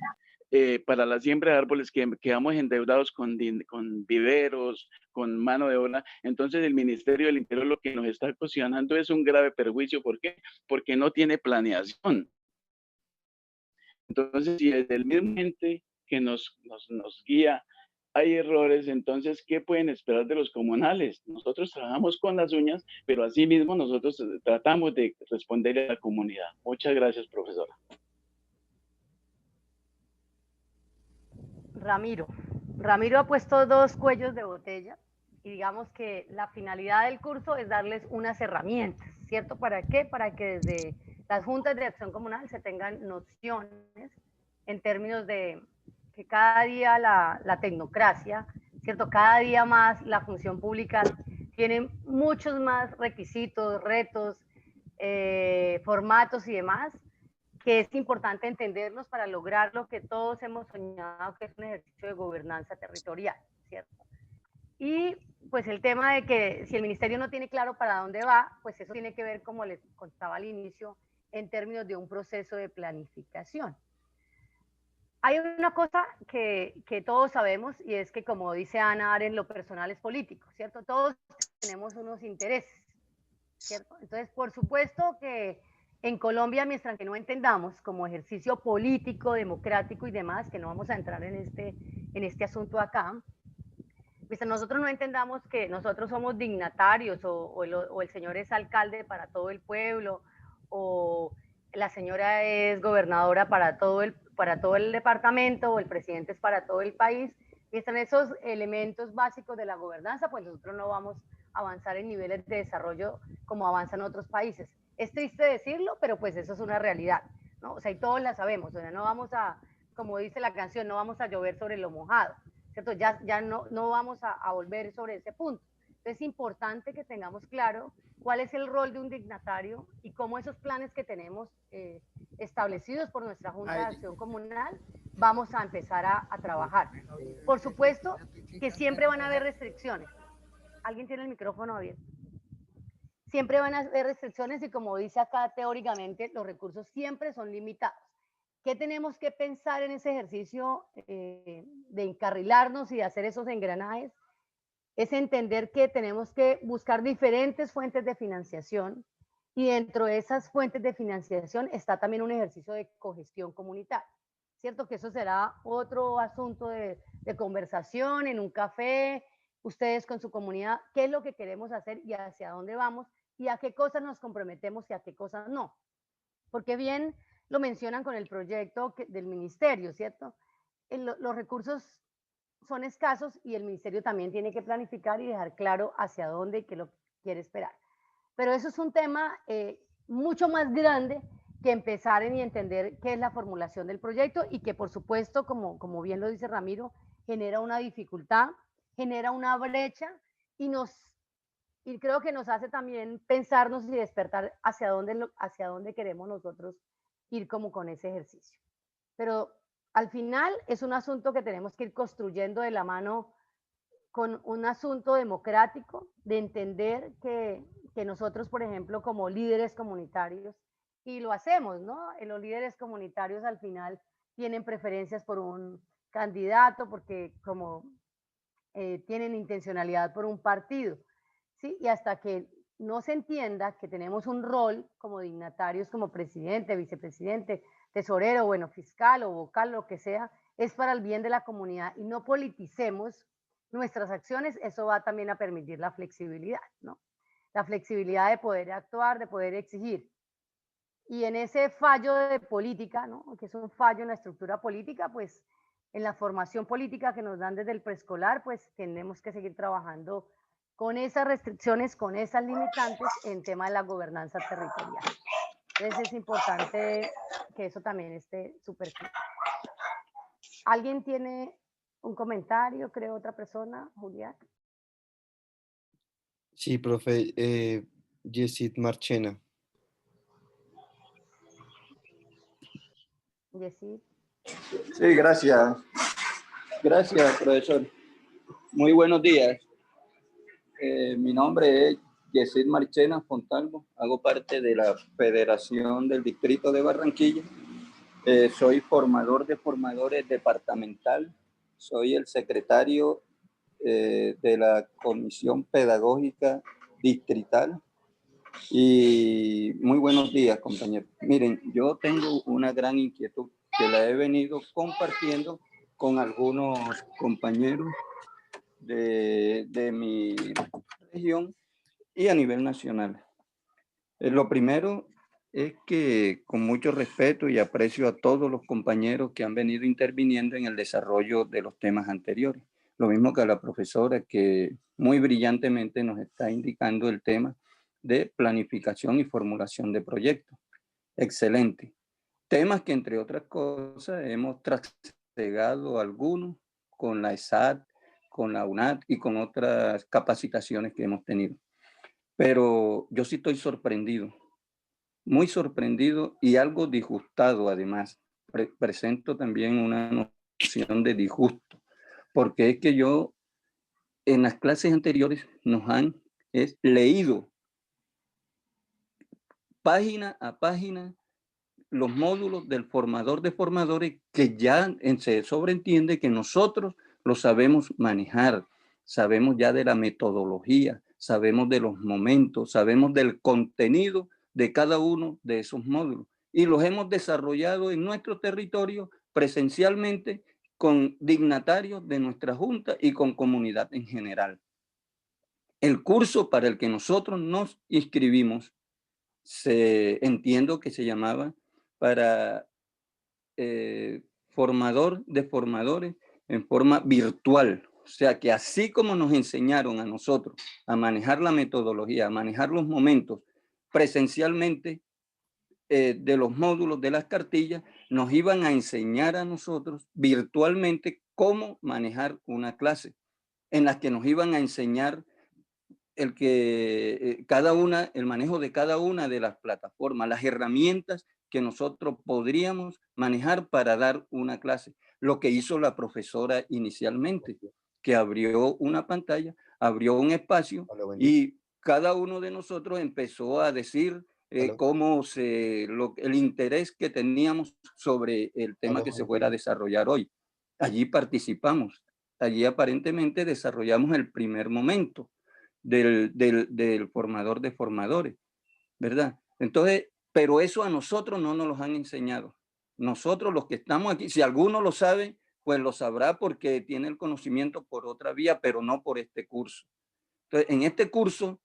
para la siembra de árboles que quedamos endeudados con viveros, con mano de obra, entonces el Ministerio del Interior lo que nos está ocasionando es un grave perjuicio. ¿Por qué? Porque no tiene planeación. Entonces, si desde el mismo ente que nos guía hay errores, entonces, ¿qué pueden esperar de los comunales? Nosotros trabajamos con las uñas, pero asimismo nosotros tratamos de responderle a la comunidad. Muchas gracias, profesora. Ramiro ha puesto 2 cuellos de botella y digamos que la finalidad del curso es darles unas herramientas, ¿cierto? ¿Para qué? Para que desde las juntas de acción comunal se tengan nociones en términos de que cada día la tecnocracia, ¿cierto? Cada día más la función pública tiene muchos más requisitos, retos, formatos y demás, que es importante entenderlos para lograr lo que todos hemos soñado, que es un ejercicio de gobernanza territorial, ¿cierto? Y pues el tema de que si el ministerio no tiene claro para dónde va, pues eso tiene que ver, como les contaba al inicio, en términos de un proceso de planificación. Hay una cosa que todos sabemos y es que, como dice Ana Arendt, lo personal es político, ¿cierto? Todos tenemos unos intereses, ¿cierto? Entonces, por supuesto que en Colombia, mientras que no entendamos como ejercicio político, democrático y demás, que no vamos a entrar en este asunto acá, mientras nosotros no entendamos que nosotros somos dignatarios o el señor es alcalde para todo el pueblo o la señora es gobernadora para todo el departamento o el presidente es para todo el país, mientras esos elementos básicos de la gobernanza, pues nosotros no vamos a avanzar en niveles de desarrollo como avanzan otros países. Es triste decirlo, pero pues eso es una realidad. ¿no? O sea, y todos la sabemos, o sea, no vamos a, como dice la canción, no vamos a llover sobre lo mojado, ¿cierto? Ya no vamos a volver sobre ese punto. Entonces es importante que tengamos claro cuál es el rol de un dignatario y cómo esos planes que tenemos establecidos por nuestra Junta de Acción Comunal vamos a empezar a trabajar. Por supuesto que siempre van a haber restricciones. ¿Alguien tiene el micrófono abierto? Siempre van a haber restricciones y como dice acá teóricamente, los recursos siempre son limitados. ¿Qué tenemos que pensar en ese ejercicio de encarrilarnos y de hacer esos engranajes? Es entender que tenemos que buscar diferentes fuentes de financiación y dentro de esas fuentes de financiación está también un ejercicio de cogestión comunitaria. ¿Cierto? Que eso será otro asunto de conversación en un café, ustedes con su comunidad, qué es lo que queremos hacer y hacia dónde vamos y a qué cosas nos comprometemos y a qué cosas no. Porque bien lo mencionan con el proyecto del ministerio, ¿cierto? Los recursos son escasos y el ministerio también tiene que planificar y dejar claro hacia dónde y qué lo quiere esperar. Pero eso es un tema mucho más grande que empezar y entender qué es la formulación del proyecto y que por supuesto, como bien lo dice Ramiro, genera una dificultad, genera una brecha y creo que nos hace también pensarnos y despertar hacia dónde queremos nosotros ir como con ese ejercicio. Pero al final es un asunto que tenemos que ir construyendo de la mano con un asunto democrático, de entender que nosotros, por ejemplo, como líderes comunitarios, y lo hacemos, ¿no? Los líderes comunitarios al final tienen preferencias por un candidato, porque como tienen intencionalidad por un partido, ¿sí? Y hasta que no se entienda que tenemos un rol como dignatarios, como presidente, vicepresidente, tesorero, bueno, fiscal o vocal, lo que sea, es para el bien de la comunidad y no politicemos nuestras acciones, eso va también a permitir la flexibilidad, ¿no? La flexibilidad de poder actuar, de poder exigir. Y en ese fallo de política, ¿no? Que es un fallo en la estructura política, pues en la formación política que nos dan desde el preescolar, pues tenemos que seguir trabajando con esas restricciones, con esas limitantes en tema de la gobernanza territorial. Entonces es importante que eso también esté súper claro. ¿Alguien tiene un comentario? Creo otra persona, Julián. Sí, profe, Yesid Marchena. Yesid. Sí, gracias. Gracias, profesor. Muy buenos días. Mi nombre es Yesid Marchena Fontalvo. Hago parte de la Federación del Distrito de Barranquilla. Soy formador de formadores departamental. Soy el secretario de la Comisión Pedagógica Distrital. Y muy buenos días, compañeros. Miren, yo tengo una gran inquietud que la he venido compartiendo con algunos compañeros de mi región y a nivel nacional. Lo primero es que con mucho respeto y aprecio a todos los compañeros que han venido interviniendo en el desarrollo de los temas anteriores. Lo mismo que a la profesora que muy brillantemente nos está indicando el tema de planificación y formulación de proyectos. Excelente. Temas que, entre otras cosas, hemos trasegado algunos con la ESAT, con la UNAT y con otras capacitaciones que hemos tenido. Pero yo sí estoy sorprendido, muy sorprendido y algo disgustado además. Presento también una noción de disgusto, porque es que yo en las clases anteriores nos han leído página a página los módulos del formador de formadores que ya se sobreentiende que nosotros lo sabemos manejar, sabemos ya de la metodología, sabemos de los momentos, sabemos del contenido de cada uno de esos módulos y los hemos desarrollado en nuestro territorio presencialmente con dignatarios de nuestra junta y con comunidad en general. El curso para el que nosotros nos inscribimos, entiendo que se llamaba para formador de formadores en forma virtual. O sea que así como nos enseñaron a nosotros a manejar la metodología, a manejar los momentos presencialmente, de los módulos de las cartillas, nos iban a enseñar a nosotros virtualmente cómo manejar una clase, en las que nos iban a enseñar el manejo de cada una de las plataformas, las herramientas que nosotros podríamos manejar para dar una clase. Lo que hizo la profesora inicialmente, que abrió una pantalla, abrió un espacio y cada uno de nosotros empezó a decir el interés que teníamos sobre el tema que se fuera a desarrollar hoy. Allí participamos, allí aparentemente desarrollamos el primer momento del formador de formadores, ¿verdad? Entonces, pero eso a nosotros no nos lo han enseñado. Nosotros los que estamos aquí, si alguno lo sabe, pues lo sabrá porque tiene el conocimiento por otra vía, pero no por este curso. Entonces, en este curso,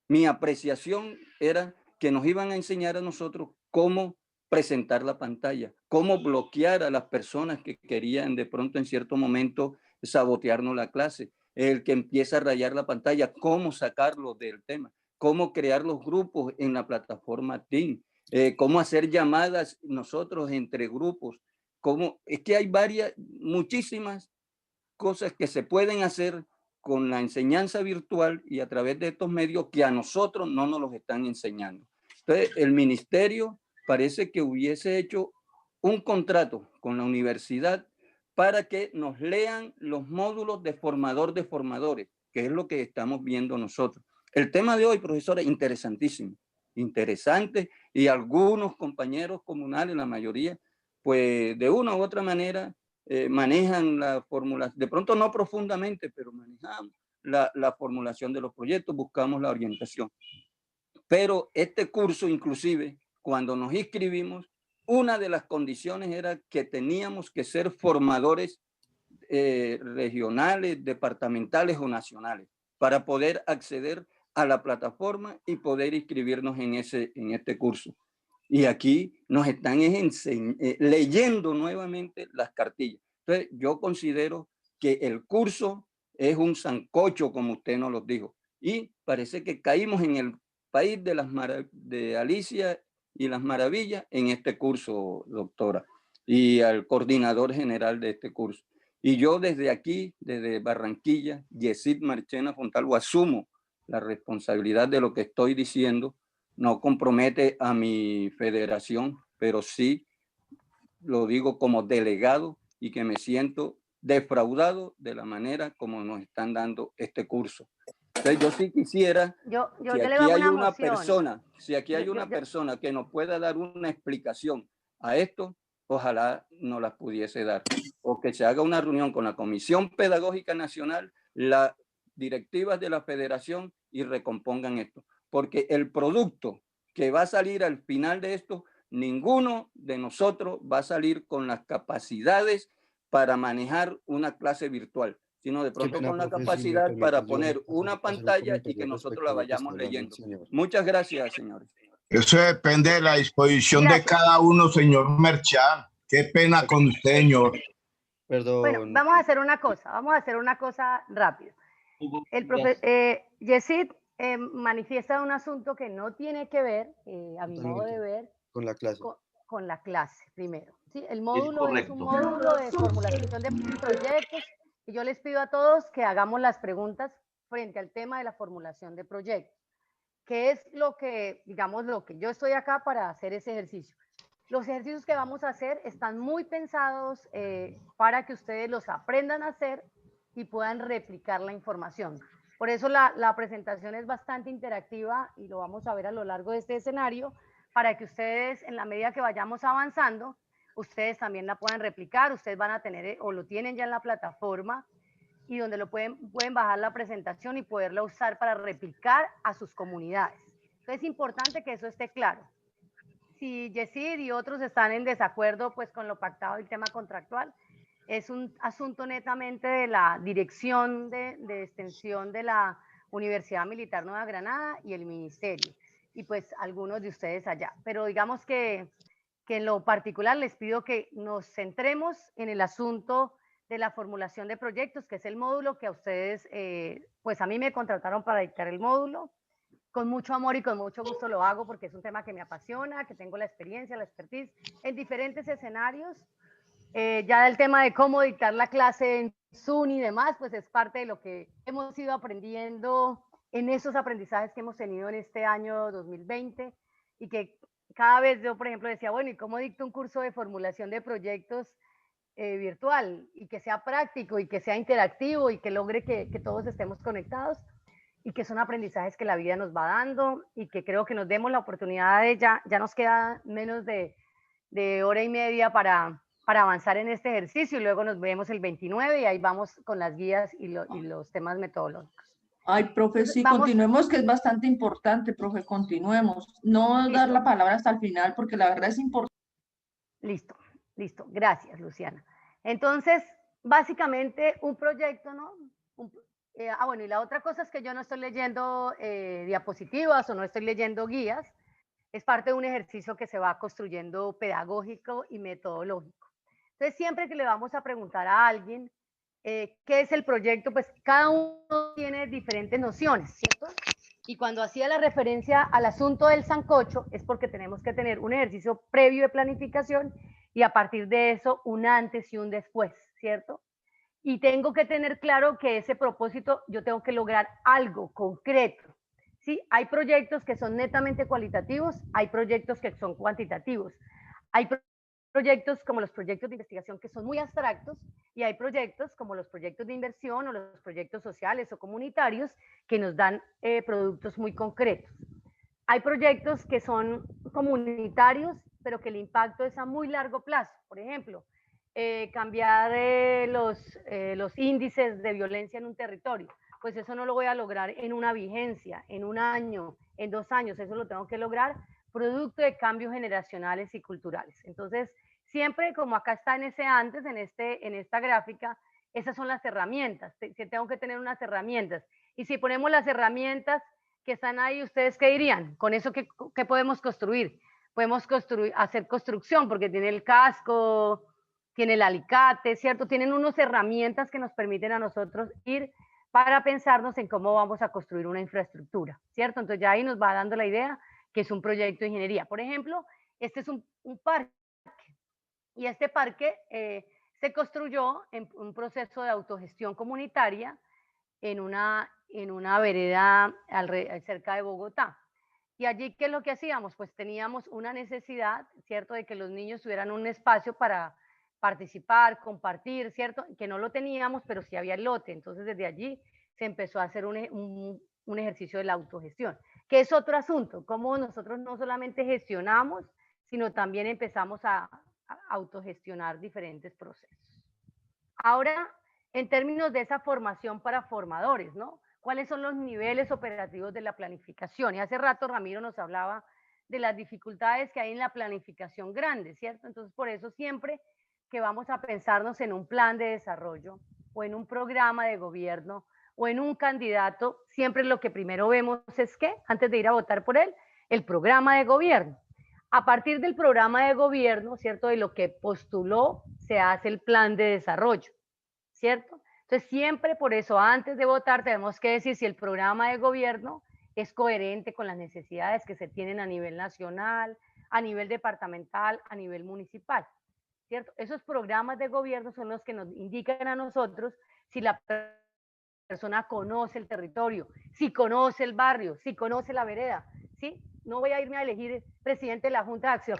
mi apreciación era que nos iban a enseñar a nosotros cómo presentar la pantalla, cómo bloquear a las personas que querían de pronto en cierto momento sabotearnos la clase, el que empieza a rayar la pantalla, cómo sacarlo del tema, cómo crear los grupos en la plataforma Team, cómo hacer llamadas nosotros entre grupos, es que hay muchísimas cosas que se pueden hacer con la enseñanza virtual y a través de estos medios que a nosotros no nos los están enseñando. Entonces, el ministerio parece que hubiese hecho un contrato con la universidad para que nos lean los módulos de formador de formadores, que es lo que estamos viendo nosotros. El tema de hoy, profesora, es interesantísimo, interesante, y algunos compañeros comunales, la mayoría, pues de una u otra manera, manejan la fórmula, de pronto no profundamente, pero manejamos la formulación de los proyectos, buscamos la orientación. Pero este curso, inclusive, cuando nos inscribimos, una de las condiciones era que teníamos que ser formadores regionales, departamentales o nacionales para poder acceder a la plataforma y poder inscribirnos en este curso. Y aquí nos están leyendo nuevamente las cartillas. Entonces, yo considero que el curso es un sancocho, como usted nos lo dijo. Y parece que caímos en el país de Alicia y las maravillas en este curso, doctora, y al coordinador general de este curso. Y yo desde aquí, desde Barranquilla, Yesid Marchena Fontalvo, asumo la responsabilidad de lo que estoy diciendo. No compromete a mi federación, pero sí lo digo como delegado y que me siento defraudado de la manera como nos están dando este curso. Entonces yo sí quisiera, si aquí hay una persona, persona que nos pueda dar una explicación a esto, ojalá nos la pudiese dar. O que se haga una reunión con la Comisión Pedagógica Nacional, las directivas de la federación y recompongan esto. Porque el producto que va a salir al final de esto, ninguno de nosotros va a salir con las capacidades para manejar una clase virtual, sino de pronto con la capacidad para poner una pantalla y que nosotros la vayamos leyendo. Muchas gracias, señores. Eso depende de la disposición de cada uno, señor Merchán. Qué pena con usted, señor. Perdón. Bueno, vamos a hacer una cosa rápido. El profe Yesid manifiesta un asunto que no tiene que ver, a mi modo de ver, con la clase. Con la clase, primero. ¿Sí? El módulo es un módulo de formulación de proyectos y yo les pido a todos que hagamos las preguntas frente al tema de la formulación de proyectos, que es lo que, digamos, lo que yo estoy acá para hacer ese ejercicio. Los ejercicios que vamos a hacer están muy pensados para que ustedes los aprendan a hacer y puedan replicar la información. Por eso la presentación es bastante interactiva y lo vamos a ver a lo largo de este escenario para que ustedes, en la medida que vayamos avanzando, ustedes también la puedan replicar. Ustedes van a tener o lo tienen ya en la plataforma y donde lo pueden bajar la presentación y poderla usar para replicar a sus comunidades. Entonces es importante que eso esté claro. Si Yesid y otros están en desacuerdo pues con lo pactado el tema contractual, es un asunto netamente de la dirección de extensión de la Universidad Militar Nueva Granada y el ministerio, y pues algunos de ustedes allá. Pero digamos que en lo particular les pido que nos centremos en el asunto de la formulación de proyectos, que es el módulo que a ustedes, pues a mí me contrataron para dictar el módulo, con mucho amor y con mucho gusto lo hago porque es un tema que me apasiona, que tengo la experiencia, la expertise en diferentes escenarios. Ya el tema de cómo dictar la clase en Zoom y demás, pues es parte de lo que hemos ido aprendiendo en esos aprendizajes que hemos tenido en este año 2020 y que cada vez yo, por ejemplo, decía, bueno, ¿y cómo dicto un curso de formulación de proyectos virtual y que sea práctico y que sea interactivo y que logre que todos estemos conectados? Y que son aprendizajes que la vida nos va dando y que creo que nos demos la oportunidad de ya nos queda menos de hora y media para avanzar en este ejercicio y luego nos vemos el 29 y ahí vamos con las guías y los temas metodológicos. Ay, profe, Entonces, sí, continuemos, que es bastante importante, profe, continuemos. No dar la palabra hasta el final, porque la verdad es importante. Listo, listo. Gracias, Luciana. Entonces, básicamente un proyecto, ¿no? Bueno, y la otra cosa es que yo no estoy leyendo diapositivas o no estoy leyendo guías, es parte de un ejercicio que se va construyendo pedagógico y metodológico. Entonces, siempre que le vamos a preguntar a alguien qué es el proyecto, pues cada uno tiene diferentes nociones, ¿cierto? Y cuando hacía la referencia al asunto del sancocho, es porque tenemos que tener un ejercicio previo de planificación y a partir de eso un antes y un después, ¿cierto? Y tengo que tener claro que ese propósito yo tengo que lograr algo concreto. ¿Sí? Hay proyectos que son netamente cualitativos, hay proyectos que son cuantitativos. Hay proyectos como los proyectos de investigación que son muy abstractos y hay proyectos como los proyectos de inversión o los proyectos sociales o comunitarios que nos dan productos muy concretos. Hay proyectos que son comunitarios, pero que el impacto es a muy largo plazo. Por ejemplo, cambiar los índices de violencia en un territorio. Pues eso no lo voy a lograr en una vigencia, en un año, en 2 años. Eso lo tengo que lograr producto de cambios generacionales y culturales. Entonces, siempre como acá está en ese antes, en esta gráfica, esas son las herramientas. Tengo que tener unas herramientas. Y si ponemos las herramientas que están ahí, ¿ustedes qué dirían? Con eso, ¿qué podemos construir? Podemos hacer construcción porque tiene el casco, tiene el alicate, ¿cierto? Tienen unas herramientas que nos permiten a nosotros ir para pensarnos en cómo vamos a construir una infraestructura, ¿cierto? Entonces ya ahí nos va dando la idea que es un proyecto de ingeniería. Por ejemplo, este es un parque y este parque se construyó en un proceso de autogestión comunitaria en una vereda cerca de Bogotá. Y allí, ¿qué es lo que hacíamos? Pues teníamos una necesidad, ¿cierto?, de que los niños tuvieran un espacio para participar, compartir, ¿cierto? Que no lo teníamos, pero sí había el lote. Entonces, desde allí se empezó a hacer un ejercicio de la autogestión, que es otro asunto, cómo nosotros no solamente gestionamos, sino también empezamos a autogestionar diferentes procesos. Ahora, en términos de esa formación para formadores, ¿no? ¿Cuáles son los niveles operativos de la planificación? Y hace rato Ramiro nos hablaba de las dificultades que hay en la planificación grande, ¿cierto? Entonces, por eso siempre que vamos a pensarnos en un plan de desarrollo o en un programa de gobierno o en un candidato, siempre lo que primero vemos es que, antes de ir a votar por él, el programa de gobierno. A partir del programa de gobierno, ¿cierto?, de lo que postuló, se hace el plan de desarrollo, ¿cierto? Entonces, siempre por eso, antes de votar, tenemos que decir si el programa de gobierno es coherente con las necesidades que se tienen a nivel nacional, a nivel departamental, a nivel municipal, ¿cierto? Esos programas de gobierno son los que nos indican a nosotros si la persona conoce el territorio, si conoce el barrio, si conoce la vereda, ¿sí? No voy a irme a elegir presidente de la Junta de Acción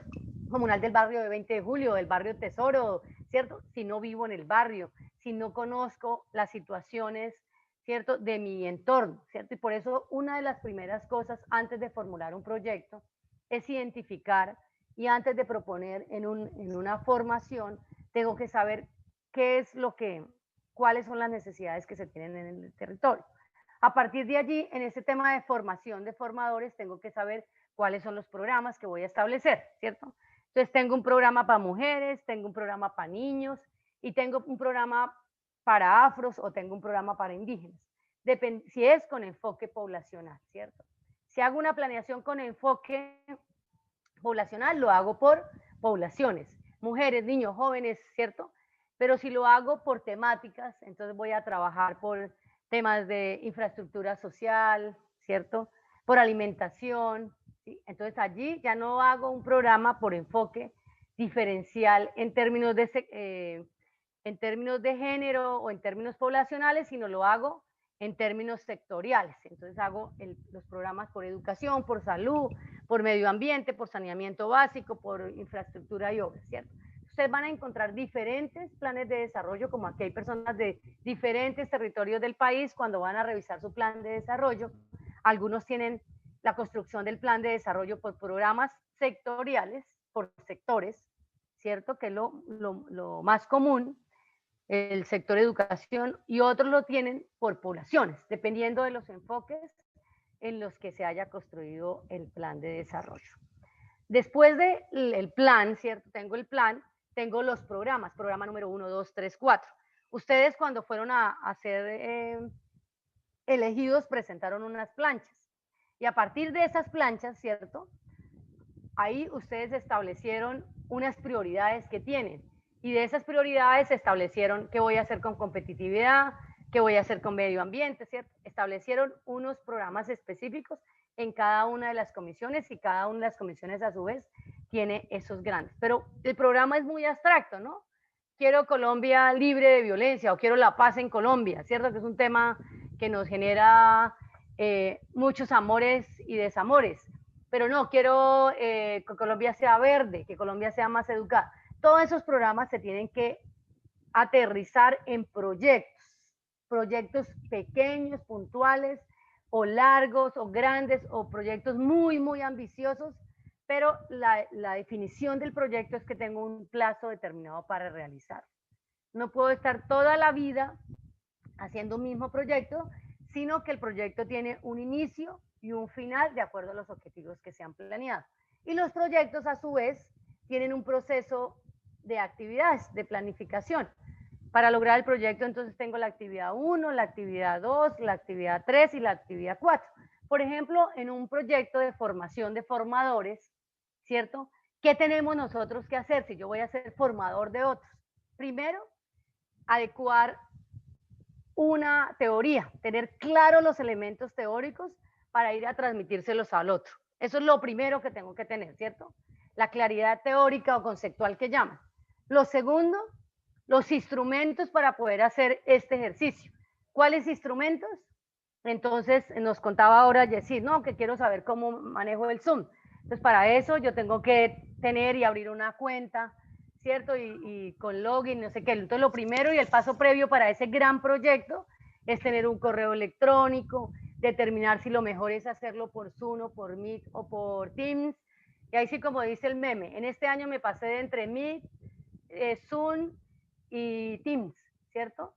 Comunal del barrio de 20 de Julio, del barrio Tesoro, ¿cierto? Si no vivo en el barrio, si no conozco las situaciones, ¿cierto?, de mi entorno, ¿cierto? Y por eso una de las primeras cosas antes de formular un proyecto es identificar, y antes de proponer en una formación, tengo que saber cuáles son las necesidades que se tienen en el territorio. A partir de allí, en este tema de formación de formadores, tengo que saber cuáles son los programas que voy a establecer, ¿cierto? Entonces, tengo un programa para mujeres, tengo un programa para niños y tengo un programa para afros o tengo un programa para indígenas. Si es con enfoque poblacional, ¿cierto? Si hago una planeación con enfoque poblacional, lo hago por poblaciones, mujeres, niños, jóvenes, ¿cierto? Pero si lo hago por temáticas, entonces voy a trabajar por temas de infraestructura social, ¿cierto? por alimentación, ¿sí? Entonces allí ya no hago un programa por enfoque diferencial en términos de género o en términos poblacionales, sino lo hago en términos sectoriales. Entonces hago los programas por educación, por salud, por medio ambiente, por saneamiento básico, por infraestructura y obras, ¿cierto? Ustedes van a encontrar diferentes planes de desarrollo, como aquí hay personas de diferentes territorios del país, cuando van a revisar su plan de desarrollo, algunos tienen la construcción del plan de desarrollo por programas sectoriales, por sectores, ¿cierto? Que es lo más común, el sector educación, y otros lo tienen por poblaciones, dependiendo de los enfoques en los que se haya construido el plan de desarrollo. Después del plan, ¿cierto? Tengo el plan, tengo los programas, programa número 1, 2, 3, 4. Ustedes cuando fueron a ser elegidos presentaron unas planchas, y a partir de esas planchas, ¿cierto? Ahí ustedes establecieron unas prioridades que tienen, y de esas prioridades establecieron qué voy a hacer con competitividad, qué voy a hacer con medio ambiente, ¿cierto? Establecieron unos programas específicos en cada una de las comisiones, y cada una de las comisiones a su vez tiene esos grandes. Pero el programa es muy abstracto, ¿no? Quiero Colombia libre de violencia, o quiero la paz en Colombia, ¿cierto? Que es un tema que nos genera muchos amores y desamores. Pero no, quiero que Colombia sea verde, que Colombia sea más educada. Todos esos programas se tienen que aterrizar en proyectos pequeños, puntuales, o largos, o grandes, o proyectos muy, muy ambiciosos, pero la definición del proyecto es que tengo un plazo determinado para realizar. No puedo estar toda la vida haciendo un mismo proyecto, sino que el proyecto tiene un inicio y un final de acuerdo a los objetivos que se han planeado. Y los proyectos, a su vez, tienen un proceso de actividades, de planificación. Para lograr el proyecto, entonces tengo la actividad 1, la actividad 2, la actividad 3 y la actividad 4. Por ejemplo, en un proyecto de formación de formadores, ¿cierto? ¿Qué tenemos nosotros que hacer si yo voy a ser formador de otros? Primero, adecuar una teoría, tener claros los elementos teóricos para ir a transmitírselos al otro. Eso es lo primero que tengo que tener, ¿cierto? La claridad teórica o conceptual que llaman. Lo segundo, los instrumentos para poder hacer este ejercicio. ¿Cuáles instrumentos? Entonces nos contaba ahora Yesid, no, que quiero saber cómo manejo el Zoom. Entonces para eso yo tengo que tener y abrir una cuenta, ¿cierto? Y con login, no sé qué. Entonces lo primero y el paso previo para ese gran proyecto es tener un correo electrónico, determinar si lo mejor es hacerlo por Zoom o por Meet o por Teams. Y ahí sí, como dice el meme, en este año me pasé de entre Meet, Zoom y Teams, ¿cierto?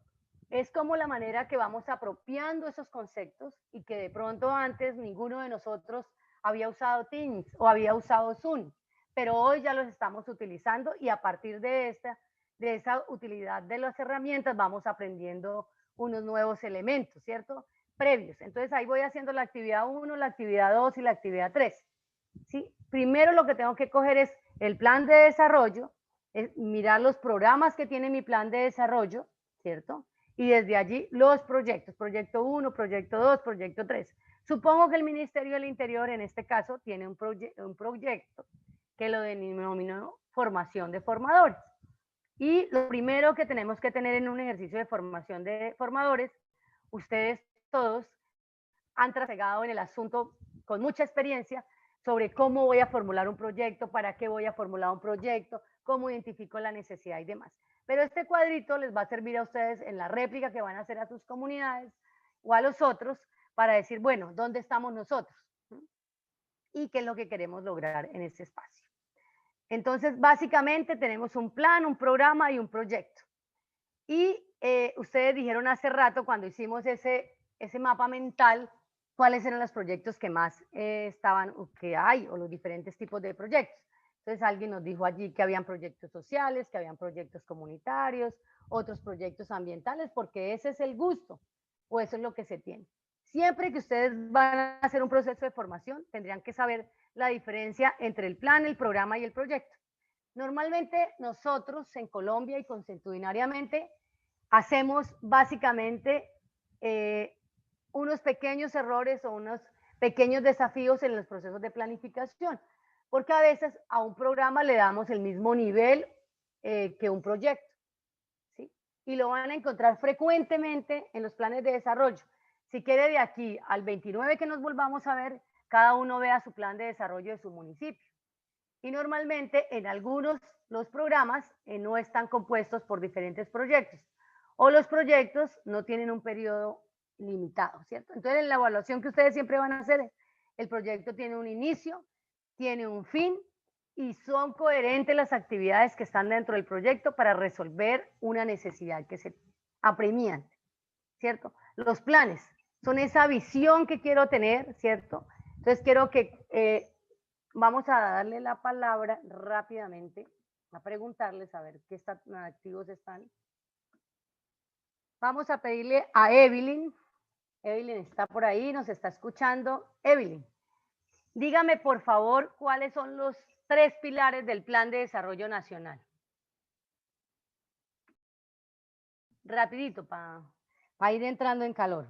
Es como la manera que vamos apropiando esos conceptos, y que de pronto antes ninguno de nosotros había usado Teams o había usado Zoom, pero hoy ya los estamos utilizando, y a partir de esa utilidad de las herramientas vamos aprendiendo unos nuevos elementos, ¿cierto? Previos. Entonces ahí voy haciendo la actividad 1, la actividad 2 y la actividad 3. ¿Sí? Primero lo que tengo que coger es el plan de desarrollo, es mirar los programas que tiene mi plan de desarrollo, ¿cierto? Y desde allí los proyectos, proyecto 1, proyecto 2, proyecto 3. Supongo que el Ministerio del Interior en este caso tiene un proyecto que lo denominó formación de formadores. Y lo primero que tenemos que tener en un ejercicio de formación de formadores, ustedes todos han trasegado en el asunto con mucha experiencia sobre cómo voy a formular un proyecto, para qué voy a formular un proyecto, cómo identifico la necesidad y demás. Pero este cuadrito les va a servir a ustedes en la réplica que van a hacer a sus comunidades o a los otros, para decir, bueno, ¿dónde estamos nosotros? Y qué es lo que queremos lograr en este espacio. Entonces, básicamente tenemos un plan, un programa y un proyecto. Y ustedes dijeron hace rato, cuando hicimos ese mapa mental, cuáles eran los proyectos que más estaban, o que hay, o los diferentes tipos de proyectos. Entonces alguien nos dijo allí que habían proyectos sociales, que habían proyectos comunitarios, otros proyectos ambientales, porque ese es el gusto, o eso es lo que se tiene. Siempre que ustedes van a hacer un proceso de formación, tendrían que saber la diferencia entre el plan, el programa y el proyecto. Normalmente nosotros en Colombia y consuetudinariamente hacemos básicamente unos pequeños errores o unos pequeños desafíos en los procesos de planificación, porque a veces a un programa le damos el mismo nivel que un proyecto, ¿sí? Y lo van a encontrar frecuentemente en los planes de desarrollo. Si quiere, de aquí al 29 que nos volvamos a ver, cada uno vea su plan de desarrollo de su municipio. Y normalmente en algunos los programas no están compuestos por diferentes proyectos, o los proyectos no tienen un periodo limitado, ¿cierto? Entonces, en la evaluación que ustedes siempre van a hacer, el proyecto tiene un inicio, tiene un fin, y son coherentes las actividades que están dentro del proyecto para resolver una necesidad que se apremiante, ¿cierto? Los planes son esa visión que quiero tener, ¿cierto? Entonces, quiero que vamos a darle la palabra rápidamente, a preguntarles a ver qué tan activos están. Vamos a pedirle a Evelyn. Evelyn está por ahí, nos está escuchando. Evelyn, dígame por favor cuáles son los 3 pilares del Plan de Desarrollo Nacional. Rapidito, para ir entrando en calor.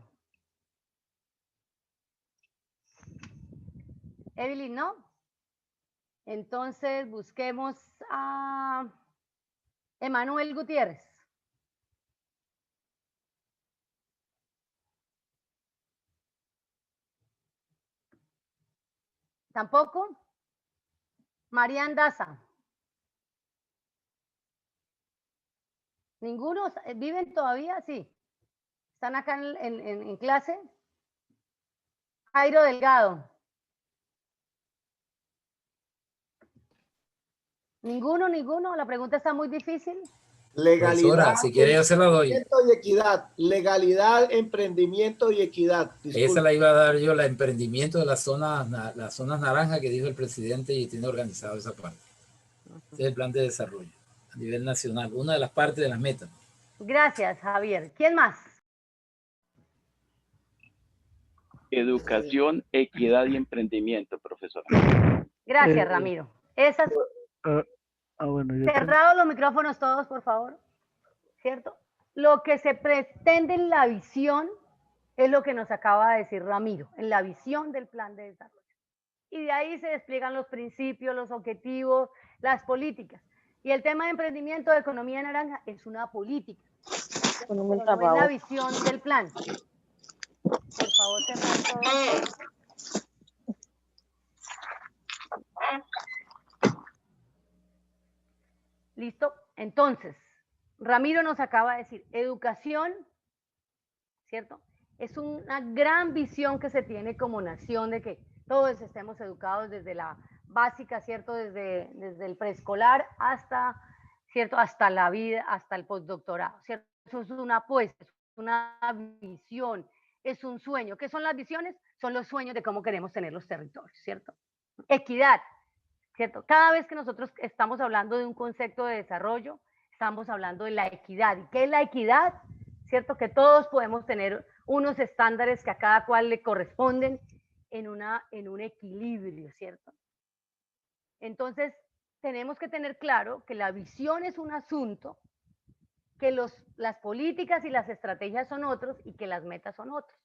Evelyn, ¿no? Entonces busquemos a Emanuel Gutiérrez. ¿Tampoco? Marian Daza. ¿Ninguno? ¿Viven todavía? Sí. ¿Están acá en clase? Jairo Delgado. ¿Ninguno? La pregunta está muy difícil. Legalidad, Profesora, si quiere yo se la doy. emprendimiento y equidad. Legalidad, emprendimiento y equidad. Disculpe. Esa la iba a dar yo, el emprendimiento de las zonas naranjas que dijo el presidente y tiene organizado esa parte. Ese es el plan de desarrollo a nivel nacional, una de las partes de las metas. Gracias, Javier. ¿Quién más? Educación, equidad y emprendimiento, profesora. Gracias, Ramiro. Esas... bueno, Cerrados los micrófonos todos, por favor. ¿Cierto? Lo que se pretende en la visión es lo que nos acaba de decir Ramiro, en la visión del plan de desarrollo. Y de ahí se despliegan los principios, los objetivos, las políticas. Y el tema de emprendimiento de economía naranja es una política. No es la visión del plan. Por favor, cerrar todo. ¿Listo? Entonces, Ramiro nos acaba de decir, educación, ¿cierto? Es una gran visión que se tiene como nación de que todos estemos educados desde la básica, ¿cierto? Desde el preescolar hasta, ¿cierto? Hasta la vida, hasta el postdoctorado, ¿cierto? Eso es una apuesta, es una visión, es un sueño. ¿Qué son las visiones? Son los sueños de cómo queremos tener los territorios, ¿cierto? Equidad, ¿cierto? Cada vez que nosotros estamos hablando de un concepto de desarrollo, estamos hablando de la equidad. ¿Y qué es la equidad? ¿Cierto? Que todos podemos tener unos estándares que a cada cual le corresponden en un equilibrio, ¿cierto? Entonces, tenemos que tener claro que la visión es un asunto, que las políticas y las estrategias son otros y que las metas son otros.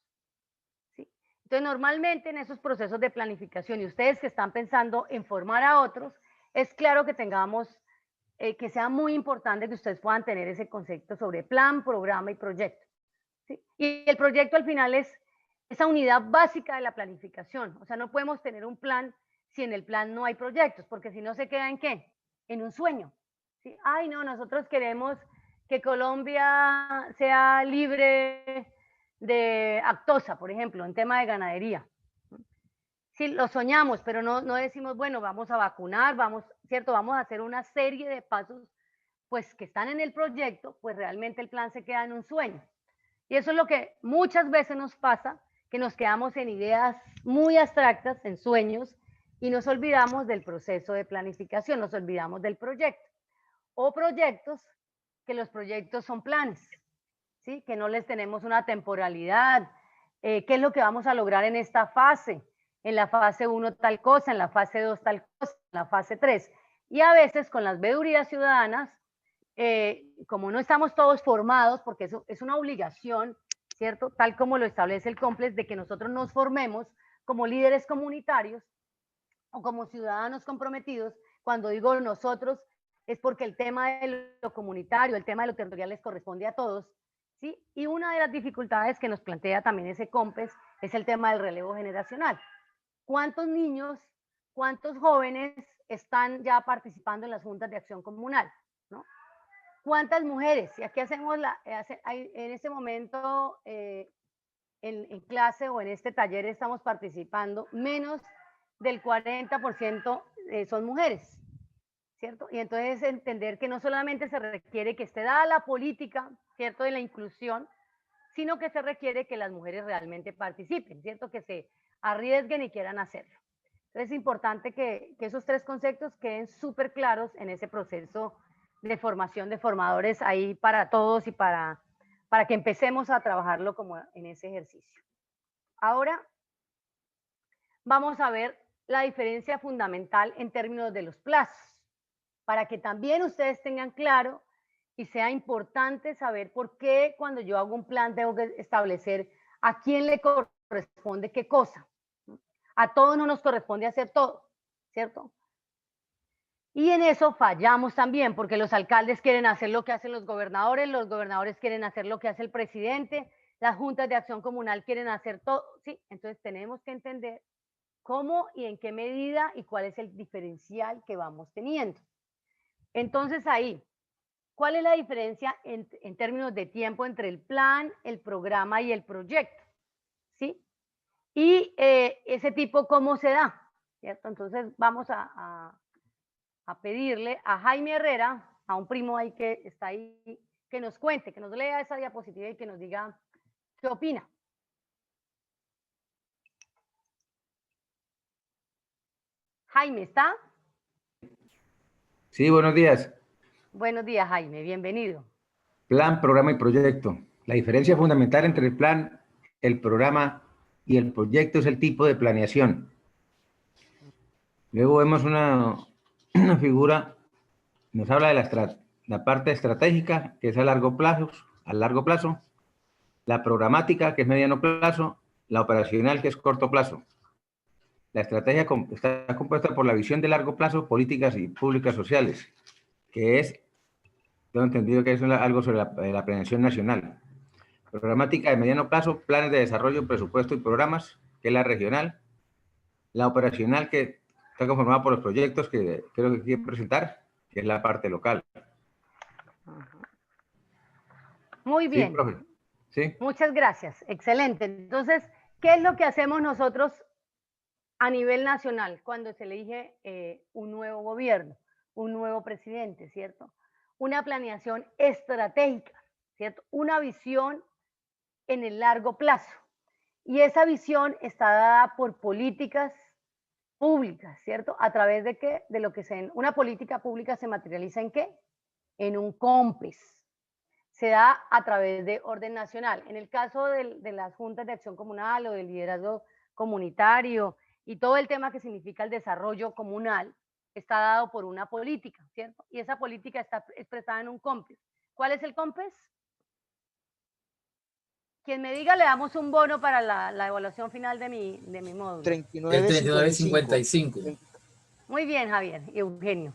¿Sí? Entonces, normalmente en esos procesos de planificación y ustedes que están pensando en formar a otros, es claro que tengamos, que sea muy importante que ustedes puedan tener ese concepto sobre plan, programa y proyecto. ¿Sí? Y el proyecto al final es esa unidad básica de la planificación. O sea, no podemos tener un plan si en el plan no hay proyectos, porque si no se queda en ¿qué? En un sueño. ¿Sí? Ay, no, nosotros queremos que Colombia sea libre de lactosa, por ejemplo, en tema de ganadería. Sí, lo soñamos, pero no decimos, bueno, vamos a vacunar, ¿cierto? Vamos a hacer una serie de pasos, pues, que están en el proyecto, pues realmente el plan se queda en un sueño. Y eso es lo que muchas veces nos pasa, que nos quedamos en ideas muy abstractas, en sueños, y nos olvidamos del proceso de planificación, nos olvidamos del proyecto. O proyectos, que los proyectos son planes, ¿sí? Que no les tenemos una temporalidad, qué es lo que vamos a lograr en esta fase, en la fase 1 tal cosa, en la fase 2 tal cosa, en la fase 3. Y a veces con las veedurías ciudadanas, como no estamos todos formados, porque eso es una obligación, ¿cierto? Tal como lo establece el COMPLEX, de que nosotros nos formemos como líderes comunitarios o como ciudadanos comprometidos. Cuando digo nosotros, es porque el tema de lo comunitario, el tema de lo territorial les corresponde a todos, ¿sí? Y una de las dificultades que nos plantea también ese COMPES es el tema del relevo generacional. ¿Cuántos niños, cuántos jóvenes están ya participando en las juntas de acción comunal, ¿no? ¿Cuántas mujeres? Y aquí hacemos en este momento en clase o en este taller estamos participando, menos del 40% son mujeres, ¿cierto? Y entonces entender que no solamente se requiere que esté dada la política, ¿cierto?, de la inclusión, sino que se requiere que las mujeres realmente participen, ¿cierto?, que se arriesguen y quieran hacerlo. Entonces es importante que esos tres conceptos queden súper claros en ese proceso de formación de formadores ahí para todos y para que empecemos a trabajarlo como en ese ejercicio. Ahora vamos a ver la diferencia fundamental en términos de los plazos, para que también ustedes tengan claro y sea importante saber por qué cuando yo hago un plan tengo que establecer a quién le corresponde qué cosa. A todos no nos corresponde hacer todo, ¿cierto? Y en eso fallamos también, porque los alcaldes quieren hacer lo que hacen los gobernadores quieren hacer lo que hace el presidente, las juntas de acción comunal quieren hacer todo, ¿sí? Entonces tenemos que entender cómo y en qué medida y cuál es el diferencial que vamos teniendo. Entonces ahí, ¿cuál es la diferencia en términos de tiempo entre el plan, el programa y el proyecto? ¿Sí? Y ese tipo, ¿cómo se da? ¿Cierto? Entonces vamos a pedirle a Jaime Herrera, a un primo ahí que está ahí, que nos cuente, que nos lea esa diapositiva y que nos diga qué opina. Jaime, ¿está? Sí, buenos días. Buenos días, Jaime, bienvenido. Plan, programa y proyecto. La diferencia fundamental entre el plan, el programa y el proyecto es el tipo de planeación. Luego vemos una figura, nos habla de la parte estratégica, que es a largo plazo, la programática, que es mediano plazo, la operacional, que es corto plazo. La estrategia está compuesta por la visión de largo plazo, políticas y públicas sociales, que es, tengo entendido que es algo sobre la planeación nacional. Programática de mediano plazo, planes de desarrollo, presupuesto y programas, que es la regional. La operacional, que está conformada por los proyectos que creo que quiero presentar, que es la parte local. Muy bien. Sí, profe. Sí. Muchas gracias. Excelente. Entonces, ¿qué es lo que hacemos nosotros a nivel nacional cuando se elige un nuevo gobierno, un nuevo presidente, ¿cierto? Una planeación estratégica, ¿cierto? Una visión en el largo plazo. Y esa visión está dada por políticas públicas, ¿cierto? ¿A través de qué? De lo que una política pública se materializa en qué? En un COMPES. Se da a través de orden nacional. En el caso de las juntas de acción comunal o del liderazgo comunitario y todo el tema que significa el desarrollo comunal, está dado por una política, ¿cierto? Y esa política está expresada en un COMPES. ¿Cuál es el COMPES? Quien me diga, le damos un bono para la evaluación final de mi módulo. 39.55. Muy bien, Javier y Eugenio.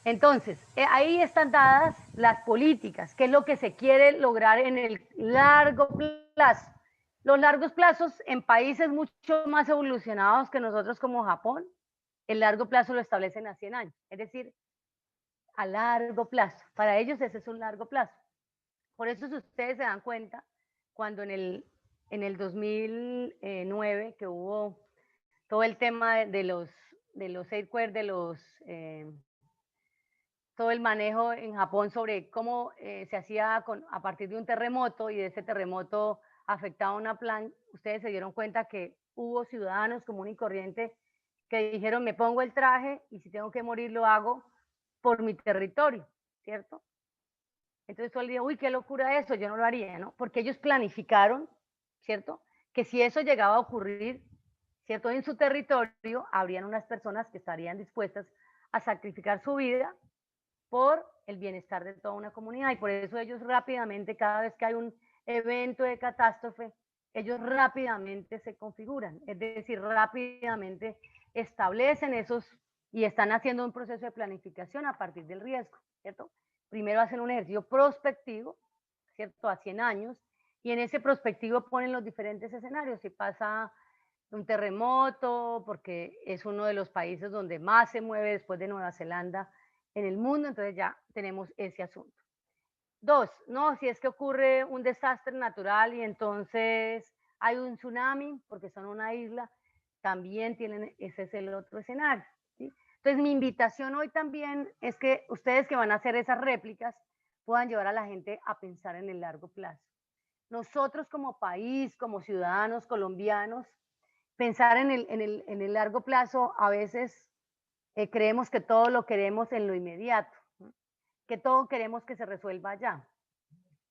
Entonces, ahí están dadas las políticas, qué es lo que se quiere lograr en el largo plazo. Los largos plazos en países mucho más evolucionados que nosotros como Japón, el largo plazo lo establecen a 100 años, es decir, a largo plazo. Para ellos ese es un largo plazo. Por eso, si ustedes se dan cuenta, cuando en el 2009 que hubo todo el tema de los earthquakes, todo el manejo en Japón sobre cómo se hacía a partir de un terremoto, y de ese terremoto afectaba una planta, ustedes se dieron cuenta que hubo ciudadanos común y corriente que dijeron, me pongo el traje y si tengo que morir lo hago por mi territorio, ¿cierto? Entonces tú le dices, uy, qué locura eso, yo no lo haría, ¿no? Porque ellos planificaron, ¿cierto? Que si eso llegaba a ocurrir, ¿cierto? En su territorio, habrían unas personas que estarían dispuestas a sacrificar su vida por el bienestar de toda una comunidad, y por eso ellos rápidamente, cada vez que hay un evento de catástrofe, ellos rápidamente se configuran, es decir, rápidamente establecen esos y están haciendo un proceso de planificación a partir del riesgo, ¿cierto? Primero hacen un ejercicio prospectivo, ¿cierto? A 100 años, y en ese prospectivo ponen los diferentes escenarios. Si pasa un terremoto, porque es uno de los países donde más se mueve después de Nueva Zelanda en el mundo, entonces ya tenemos ese asunto. 2, no, si es que ocurre un desastre natural y entonces hay un tsunami, porque son una isla, también tienen, ese es el otro escenario, ¿sí? Entonces mi invitación hoy también es que ustedes que van a hacer esas réplicas puedan llevar a la gente a pensar en el largo plazo. Nosotros como país, como ciudadanos colombianos, pensar en el largo plazo, a veces creemos que todo lo queremos en lo inmediato, ¿no? Que todo queremos que se resuelva ya,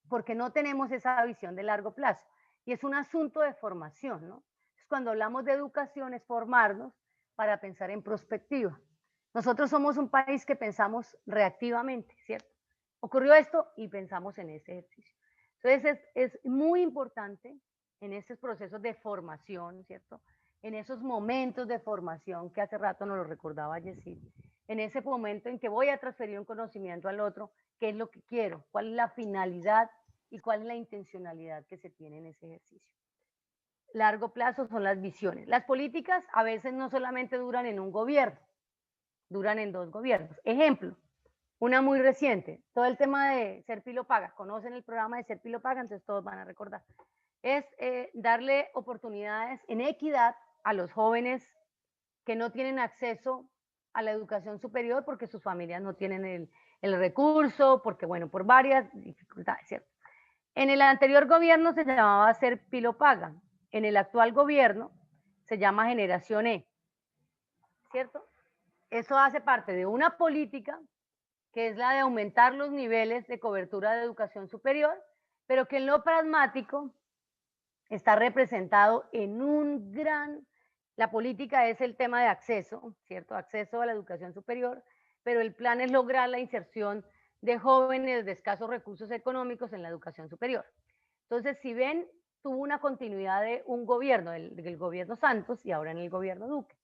porque no tenemos esa visión de largo plazo. Y es un asunto de formación, ¿no? Entonces, cuando hablamos de educación es formarnos para pensar en prospectiva. Nosotros somos un país que pensamos reactivamente, ¿cierto? Ocurrió esto y pensamos en ese ejercicio. Entonces es muy importante en estos procesos de formación, ¿cierto? En esos momentos de formación que hace rato nos lo recordaba Yesid, en ese momento en que voy a transferir un conocimiento al otro, qué es lo que quiero, cuál es la finalidad y cuál es la intencionalidad que se tiene en ese ejercicio. Largo plazo son las visiones. Las políticas a veces no solamente duran en un gobierno, duran en 2 gobiernos. Ejemplo, una muy reciente, todo el tema de Ser Pilo Paga. ¿Conocen el programa de Ser Pilo Paga? Entonces todos van a recordar. Es darle oportunidades en equidad a los jóvenes que no tienen acceso a la educación superior porque sus familias no tienen el recurso, porque bueno, por varias dificultades, ¿cierto? En el anterior gobierno se llamaba Ser Pilo Paga. En el actual gobierno se llama Generación E, ¿cierto? Eso hace parte de una política que es la de aumentar los niveles de cobertura de educación superior, pero que en lo pragmático está representado en un gran... La política es el tema de acceso, ¿cierto? Acceso a la educación superior, pero el plan es lograr la inserción de jóvenes de escasos recursos económicos en la educación superior. Entonces, si ven, tuvo una continuidad de un gobierno, del gobierno Santos y ahora en el gobierno Duque.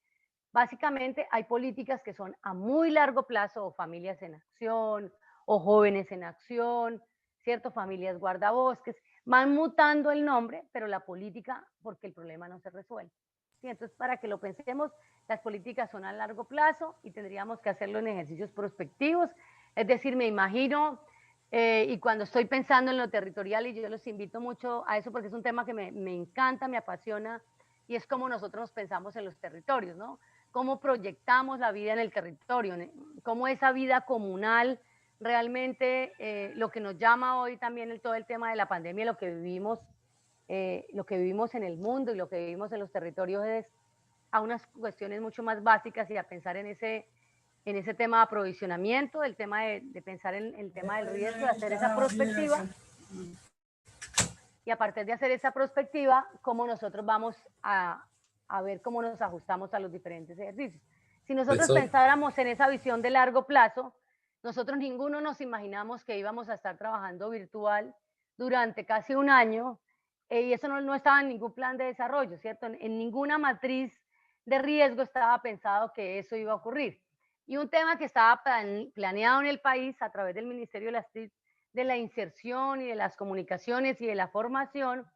Básicamente hay políticas que son a muy largo plazo, o familias en acción, o jóvenes en acción, ¿cierto? Familias guardabosques, van mutando el nombre, pero la política, porque el problema no se resuelve. ¿Sí? Entonces, para que lo pensemos, las políticas son a largo plazo y tendríamos que hacerlo en ejercicios prospectivos, es decir, me imagino, y cuando estoy pensando en lo territorial, y yo los invito mucho a eso porque es un tema que me encanta, me apasiona, y es como nosotros pensamos en los territorios, ¿no? Cómo proyectamos la vida en el territorio, cómo esa vida comunal realmente lo que nos llama hoy también todo el tema de la pandemia, lo que vivimos en el mundo y lo que vivimos en los territorios es a unas cuestiones mucho más básicas y a pensar en ese tema de aprovisionamiento, el tema de pensar en el tema del riesgo, de hacer esa prospectiva. Y a partir de hacer esa prospectiva, cómo nosotros vamos a ver cómo nos ajustamos a los diferentes ejercicios. Si nosotros pensáramos en esa visión de largo plazo, nosotros ninguno nos imaginamos que íbamos a estar trabajando virtual durante casi un año, y eso no estaba en ningún plan de desarrollo, ¿cierto? En ninguna matriz de riesgo estaba pensado que eso iba a ocurrir. Y un tema que estaba planeado en el país a través del Ministerio de las TIC, de la inserción y de las comunicaciones y de la formación,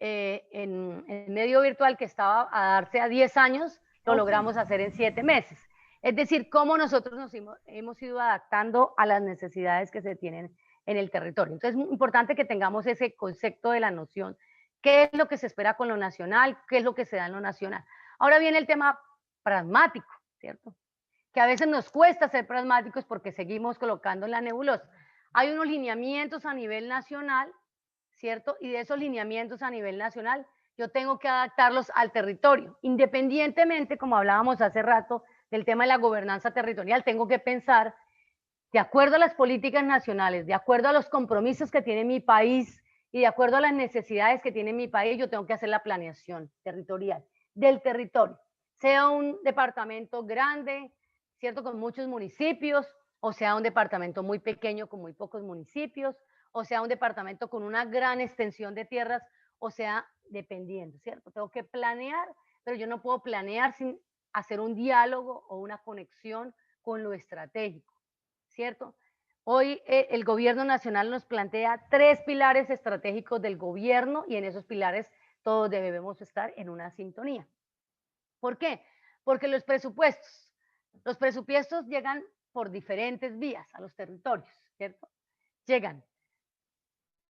en medio virtual que estaba a darse a 10 años, lo logramos hacer en 7 meses. Es decir, cómo nosotros nos hemos ido adaptando a las necesidades que se tienen en el territorio. Entonces es importante que tengamos ese concepto de la noción. ¿Qué es lo que se espera con lo nacional? ¿Qué es lo que se da en lo nacional? Ahora viene el tema pragmático, ¿cierto? Que a veces nos cuesta ser pragmáticos porque seguimos colocando en la nebulosa. Hay unos lineamientos a nivel nacional, ¿cierto? Y de esos lineamientos a nivel nacional, yo tengo que adaptarlos al territorio. Independientemente, como hablábamos hace rato, del tema de la gobernanza territorial, tengo que pensar, de acuerdo a las políticas nacionales, de acuerdo a los compromisos que tiene mi país y de acuerdo a las necesidades que tiene mi país, yo tengo que hacer la planeación territorial del territorio. Sea un departamento grande, ¿cierto? Con muchos municipios, o sea un departamento muy pequeño con muy pocos municipios, o sea un departamento con una gran extensión de tierras, o sea, dependiendo, ¿cierto? Tengo que planear, pero yo no puedo planear sin hacer un diálogo o una conexión con lo estratégico, ¿cierto? Hoy el gobierno nacional nos plantea 3 pilares estratégicos del gobierno y en esos pilares todos debemos estar en una sintonía. ¿Por qué? Porque los presupuestos llegan por diferentes vías a los territorios, ¿cierto? Llegan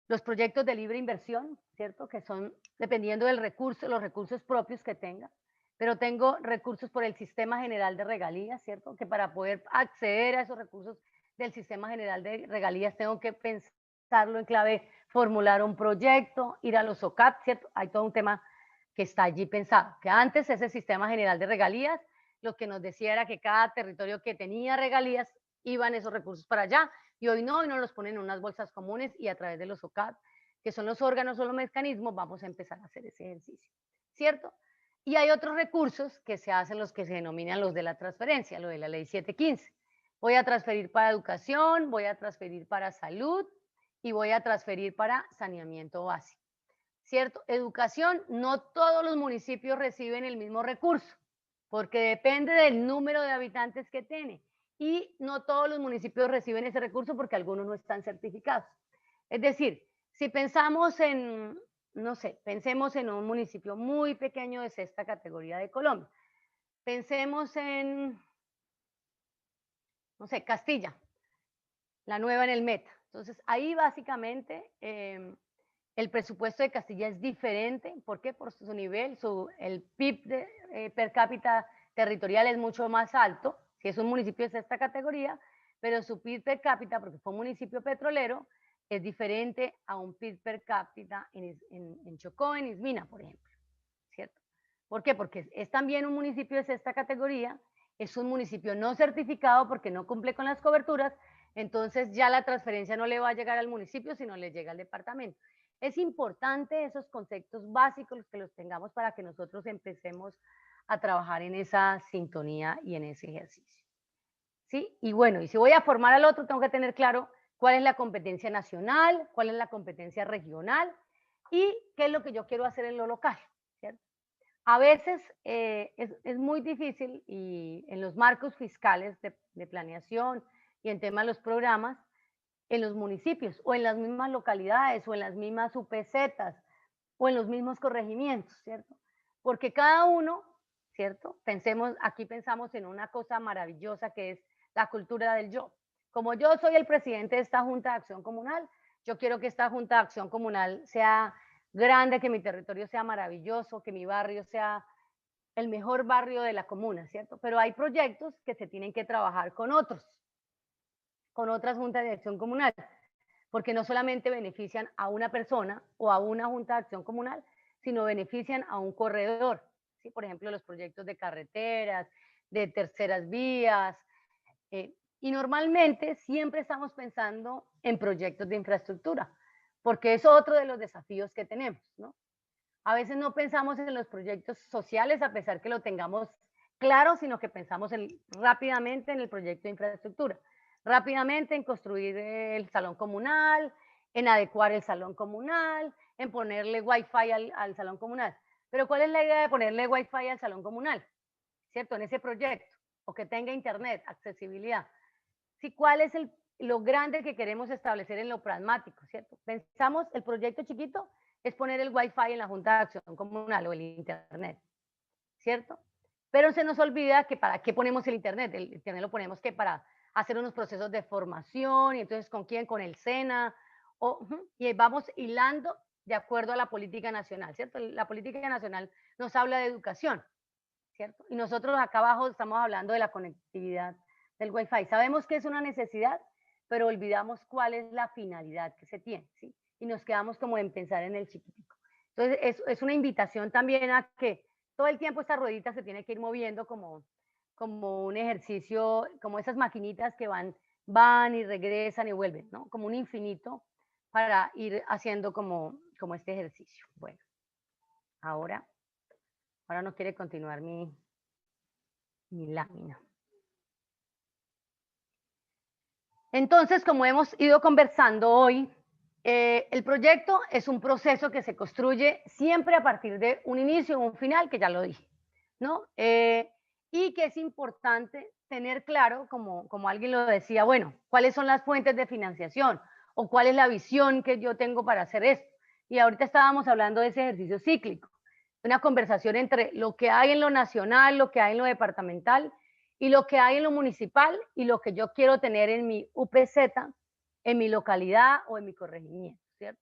los proyectos de libre inversión, ¿cierto? Que son dependiendo del recurso, los recursos propios que tenga, pero tengo recursos por el Sistema General de Regalías, ¿cierto? Que para poder acceder a esos recursos del Sistema General de Regalías tengo que pensarlo en clave, formular un proyecto, ir a los OCAT, ¿cierto? Hay todo un tema que está allí pensado, que antes ese Sistema General de Regalías lo que nos decía era que cada territorio que tenía regalías iban esos recursos para allá, y hoy no los ponen en unas bolsas comunes y a través de los OCAT, que son los órganos o los mecanismos, vamos a empezar a hacer ese ejercicio, ¿cierto? Y hay otros recursos que se hacen, los que se denominan los de la transferencia, lo de la ley 715. Voy a transferir para educación, voy a transferir para salud y voy a transferir para saneamiento básico, ¿cierto? Educación, no todos los municipios reciben el mismo recurso, porque depende del número de habitantes que tiene. Y no todos los municipios reciben ese recurso porque algunos no están certificados. Es decir, si pensamos en, no sé, pensemos en un municipio muy pequeño de 6ª categoría de Colombia. Pensemos en, no sé, Castilla, la nueva en el Meta. Entonces, ahí básicamente el presupuesto de Castilla es diferente. ¿Por qué? Por su nivel, el PIB per cápita territorial es mucho más alto, si es un municipio de 6ª categoría, pero su PIB per cápita, porque fue un municipio petrolero, es diferente a un PIB per cápita en Chocó, en Ismina, por ejemplo, ¿cierto? ¿Por qué? Porque es también un municipio de 6ª categoría, es un municipio no certificado porque no cumple con las coberturas, entonces ya la transferencia no le va a llegar al municipio, sino le llega al departamento. Es importante esos conceptos básicos que los tengamos para que nosotros empecemos a trabajar en esa sintonía y en ese ejercicio, ¿sí? Y bueno, y si voy a formar al otro, tengo que tener claro cuál es la competencia nacional, cuál es la competencia regional y qué es lo que yo quiero hacer en lo local, ¿cierto? A veces es muy difícil y en los marcos fiscales de planeación y en temas de los programas, en los municipios o en las mismas localidades o en las mismas UPZs o en los mismos corregimientos, ¿cierto? Porque cada uno, ¿cierto? Aquí pensamos en una cosa maravillosa que es la cultura del yo. Como yo soy el presidente de esta Junta de Acción Comunal, yo quiero que esta Junta de Acción Comunal sea grande, que mi territorio sea maravilloso, que mi barrio sea el mejor barrio de la comuna, ¿cierto? Pero hay proyectos que se tienen que trabajar con otras juntas de acción comunal, porque no solamente benefician a una persona o a una junta de acción comunal, sino benefician a un corredor, ¿sí? Por ejemplo, los proyectos de carreteras, de terceras vías, y normalmente siempre estamos pensando en proyectos de infraestructura, porque es otro de los desafíos que tenemos, ¿no? A veces no pensamos en los proyectos sociales a pesar que lo tengamos claro, sino que pensamos rápidamente en el proyecto de infraestructura, rápidamente en construir el salón comunal, en adecuar el salón comunal, en ponerle wifi al salón comunal. Pero ¿cuál es la idea de ponerle wifi al salón comunal? ¿Cierto? En ese proyecto, o que tenga internet, accesibilidad. Sí, ¿cuál es lo grande que queremos establecer en lo pragmático? ¿Cierto? Pensamos, el proyecto chiquito es poner el wifi en la Junta de Acción Comunal o el internet, ¿cierto? Pero se nos olvida que para qué ponemos el internet lo ponemos que para hacer unos procesos de formación, y entonces ¿con quién? Con el SENA, y vamos hilando de acuerdo a la política nacional, ¿cierto? La política nacional nos habla de educación, ¿cierto? Y nosotros acá abajo estamos hablando de la conectividad del Wi-Fi. Sabemos que es una necesidad, pero olvidamos cuál es la finalidad que se tiene, ¿sí? Y nos quedamos como en pensar en el chiquitico. Entonces, es una invitación también a que todo el tiempo esta ruedita se tiene que ir moviendo como un ejercicio, como esas maquinitas que van y regresan y vuelven, ¿no? Como un infinito para ir haciendo como este ejercicio. Bueno, ahora no quiere continuar mi lámina. Entonces, como hemos ido conversando hoy, El proyecto es un proceso que se construye siempre a partir de un inicio o un final, que ya lo dije, ¿no? Y que es importante tener claro, como alguien lo decía, bueno, cuáles son las fuentes de financiación o cuál es la visión que yo tengo para hacer esto. Y ahorita estábamos hablando de ese ejercicio cíclico, una conversación entre lo que hay en lo nacional, lo que hay en lo departamental y lo que hay en lo municipal y lo que yo quiero tener en mi UPZ, en mi localidad o en mi corregimiento, ¿cierto?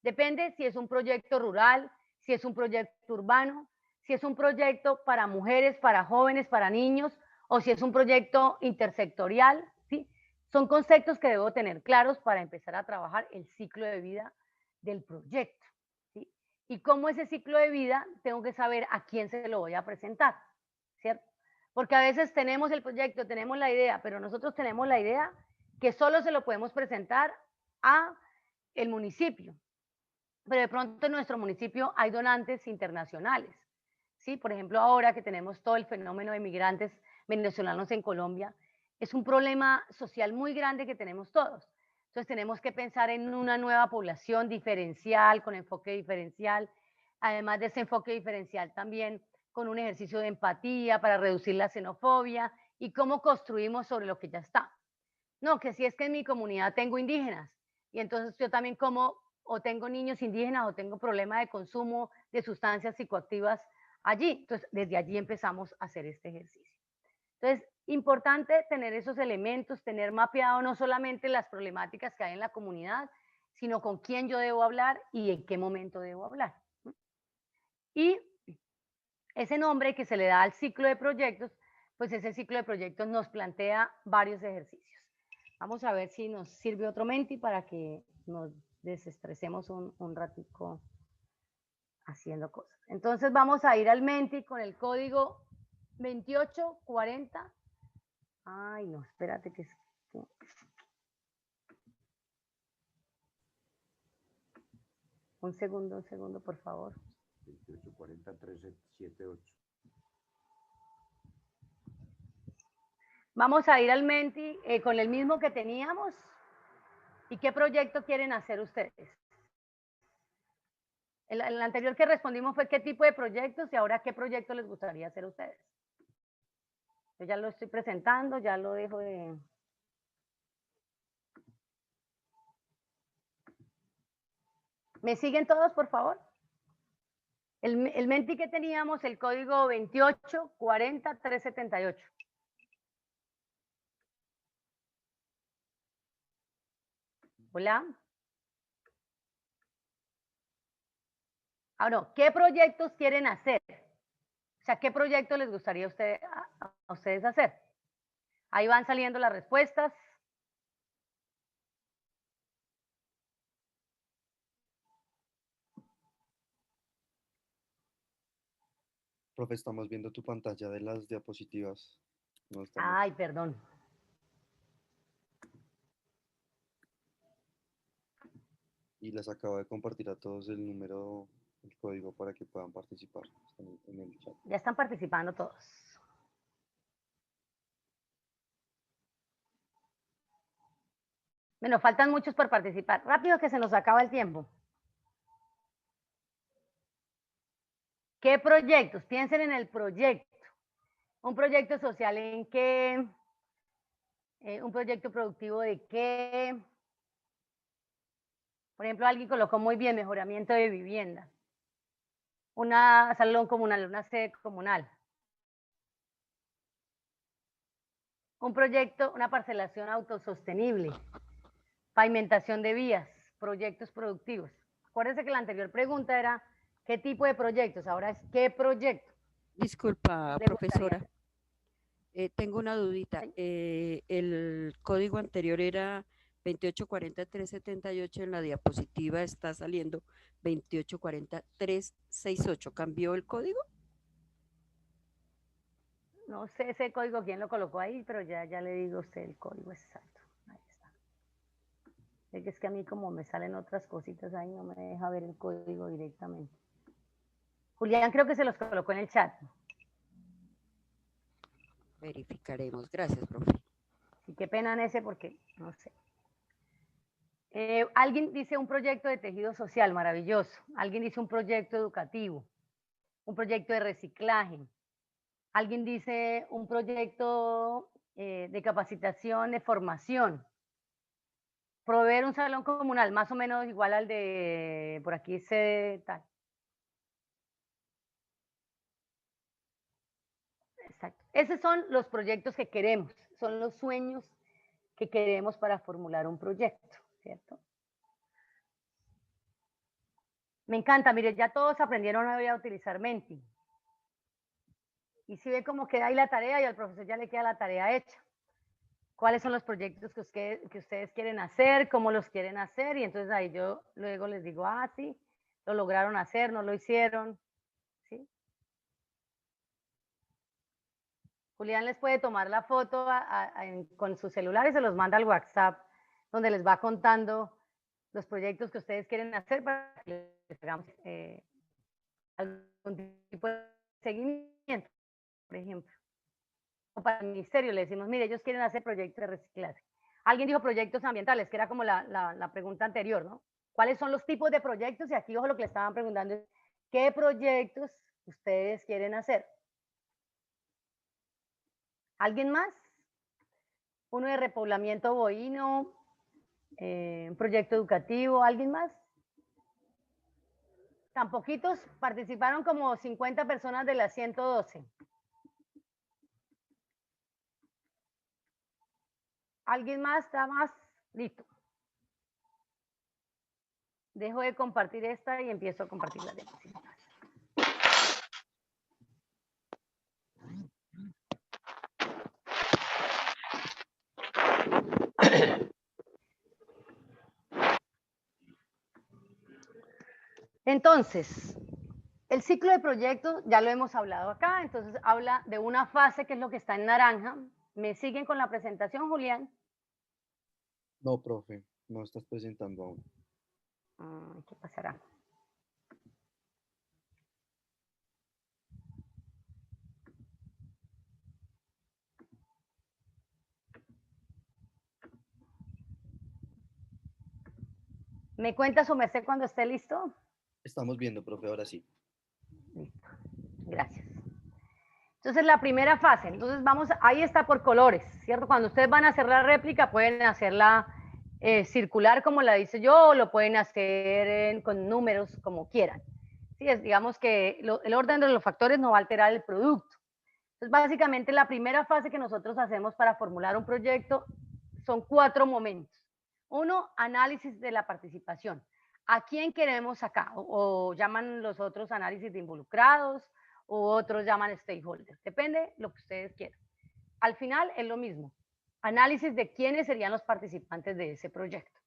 Depende si es un proyecto rural, si es un proyecto urbano, si es un proyecto para mujeres, para jóvenes, para niños, o si es un proyecto intersectorial, ¿sí? Son conceptos que debo tener claros para empezar a trabajar el ciclo de vida del proyecto, ¿sí? Y cómo ese ciclo de vida tengo que saber a quién se lo voy a presentar, ¿cierto? Porque a veces tenemos el proyecto, tenemos la idea, pero nosotros tenemos la idea que solo se lo podemos presentar a el municipio. Pero de pronto en nuestro municipio hay donantes internacionales, ¿sí? Por ejemplo, ahora que tenemos todo el fenómeno de migrantes venezolanos en Colombia, es un problema social muy grande que tenemos todos. Entonces tenemos que pensar en una nueva población diferencial, con enfoque diferencial, además de ese enfoque diferencial también con un ejercicio de empatía para reducir la xenofobia y cómo construimos sobre lo que ya está. No, que si es que en mi comunidad tengo indígenas y entonces yo también como o tengo niños indígenas o tengo problema de consumo de sustancias psicoactivas allí. Entonces, desde allí empezamos a hacer este ejercicio. Entonces, importante tener esos elementos, tener mapeado no solamente las problemáticas que hay en la comunidad, sino con quién yo debo hablar y en qué momento debo hablar. Y ese nombre que se le da al ciclo de proyectos, pues ese ciclo de proyectos nos plantea varios ejercicios. Vamos a ver si nos sirve otro Menti para que nos desestresemos un ratico haciendo cosas. Entonces vamos a ir al Menti con el código 2840. Ay, no, espérate que... Un segundo, por favor. 2840-378. Vamos a ir al Menti con el mismo que teníamos. ¿Y qué proyecto quieren hacer ustedes? El anterior que respondimos fue qué tipo de proyectos y ahora qué proyecto les gustaría hacer a ustedes. Yo ya lo estoy presentando, ya lo dejo de... ¿Me siguen todos, por favor? El Menti que teníamos, el código 2840-378. Hola. Ahora, ¿qué proyectos quieren hacer? O sea, ¿qué proyecto les gustaría a ustedes hacer? Ahí van saliendo las respuestas. Profe, estamos viendo tu pantalla de las diapositivas. No estamos... Ay, perdón. Y les acabo de compartir a todos el número, el código para que puedan participar en el chat. Ya están participando todos. Bueno, faltan muchos por participar. Rápido que se nos acaba el tiempo. ¿Qué proyectos? Piensen en el proyecto. ¿Un proyecto social en qué? ¿Un proyecto productivo de qué? Por ejemplo, alguien colocó muy bien mejoramiento de vivienda. Una salón comunal, una sede comunal. Un proyecto, una parcelación autosostenible. Pavimentación de vías, proyectos productivos. Acuérdense que la anterior pregunta era ¿qué tipo de proyectos? Ahora es ¿qué proyecto? Disculpa, profesora. Tengo una dudita. El código anterior era 2840-378. En la diapositiva está saliendo 2840-368. ¿Cambió el código? No sé ese código quién lo colocó ahí, pero ya le digo a usted el código exacto. Ahí está. Es que a mí como me salen otras cositas ahí, no me deja ver el código directamente. Julián creo que se los colocó en el chat. Verificaremos. Gracias, profe. Sí, qué pena en ese porque no sé. Alguien dice un proyecto de tejido social, maravilloso. Alguien dice un proyecto educativo, un proyecto de reciclaje. Alguien dice un proyecto de capacitación, de formación. Proveer un salón comunal, más o menos igual al de, por aquí se tal. Exacto. Esos son los proyectos que queremos, son los sueños que queremos para formular un proyecto, ¿cierto? Me encanta, mire, ya todos aprendieron hoy a utilizar Menti. Y si ve cómo queda ahí la tarea y al profesor ya le queda la tarea hecha. ¿Cuáles son los proyectos que ustedes quieren hacer? ¿Cómo los quieren hacer? Y entonces ahí yo luego les digo, ah, sí, lo lograron hacer, no lo hicieron. ¿Sí? Julián les puede tomar la foto con su celular y se los manda al WhatsApp, donde les va contando los proyectos que ustedes quieren hacer para que les hagamos algún tipo de seguimiento, por ejemplo. O para el ministerio le decimos, mire, ellos quieren hacer proyectos de reciclaje. Alguien dijo proyectos ambientales, que era como la pregunta anterior, ¿no? ¿Cuáles son los tipos de proyectos? Y aquí, ojo, lo que le estaban preguntando es, ¿qué proyectos ustedes quieren hacer? ¿Alguien más? Uno de repoblamiento bohíno, un proyecto educativo, ¿alguien más? Tan poquitos, participaron como 50 personas de las 112. ¿Alguien más? ¿Está más? Listo. Dejo de compartir esta y empiezo a compartir la diapositiva. Entonces, el ciclo de proyectos ya lo hemos hablado acá, entonces habla de una fase que es lo que está en naranja. ¿Me siguen con la presentación, Julián? No, profe, no estás presentando aún. ¿Qué pasará? ¿Me cuenta su merced cuando esté listo? Estamos viendo, profe, ahora sí. Listo. Gracias. Entonces, la primera fase, entonces vamos, ahí está por colores, ¿cierto? Cuando ustedes van a hacer la réplica, pueden hacerla circular como la hice yo, o lo pueden hacer con números como quieran. ¿Sí? Digamos que el orden de los factores no va a alterar el producto. Entonces, básicamente, la primera fase que nosotros hacemos para formular un proyecto son 4 momentos. Uno, análisis de la participación. ¿A quién queremos acá? O llaman los otros análisis de involucrados, o otros llaman stakeholders. Depende lo que ustedes quieran. Al final es lo mismo. Análisis de quiénes serían los participantes de ese proyecto.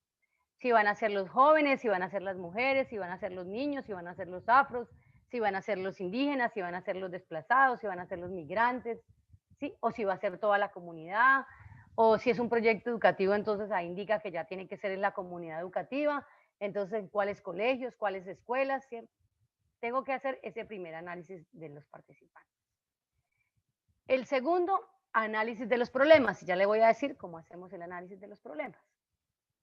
Si van a ser los jóvenes, si van a ser las mujeres, si van a ser los niños, si van a ser los afros, si van a ser los indígenas, si van a ser los desplazados, si van a ser los migrantes, ¿sí? O si va a ser toda la comunidad, o si es un proyecto educativo, entonces ahí indica que ya tiene que ser en la comunidad educativa, entonces en cuáles colegios, cuáles escuelas, ¿cierto? Tengo que hacer ese primer análisis de los participantes. El segundo, análisis de los problemas, y ya le voy a decir cómo hacemos el análisis de los problemas.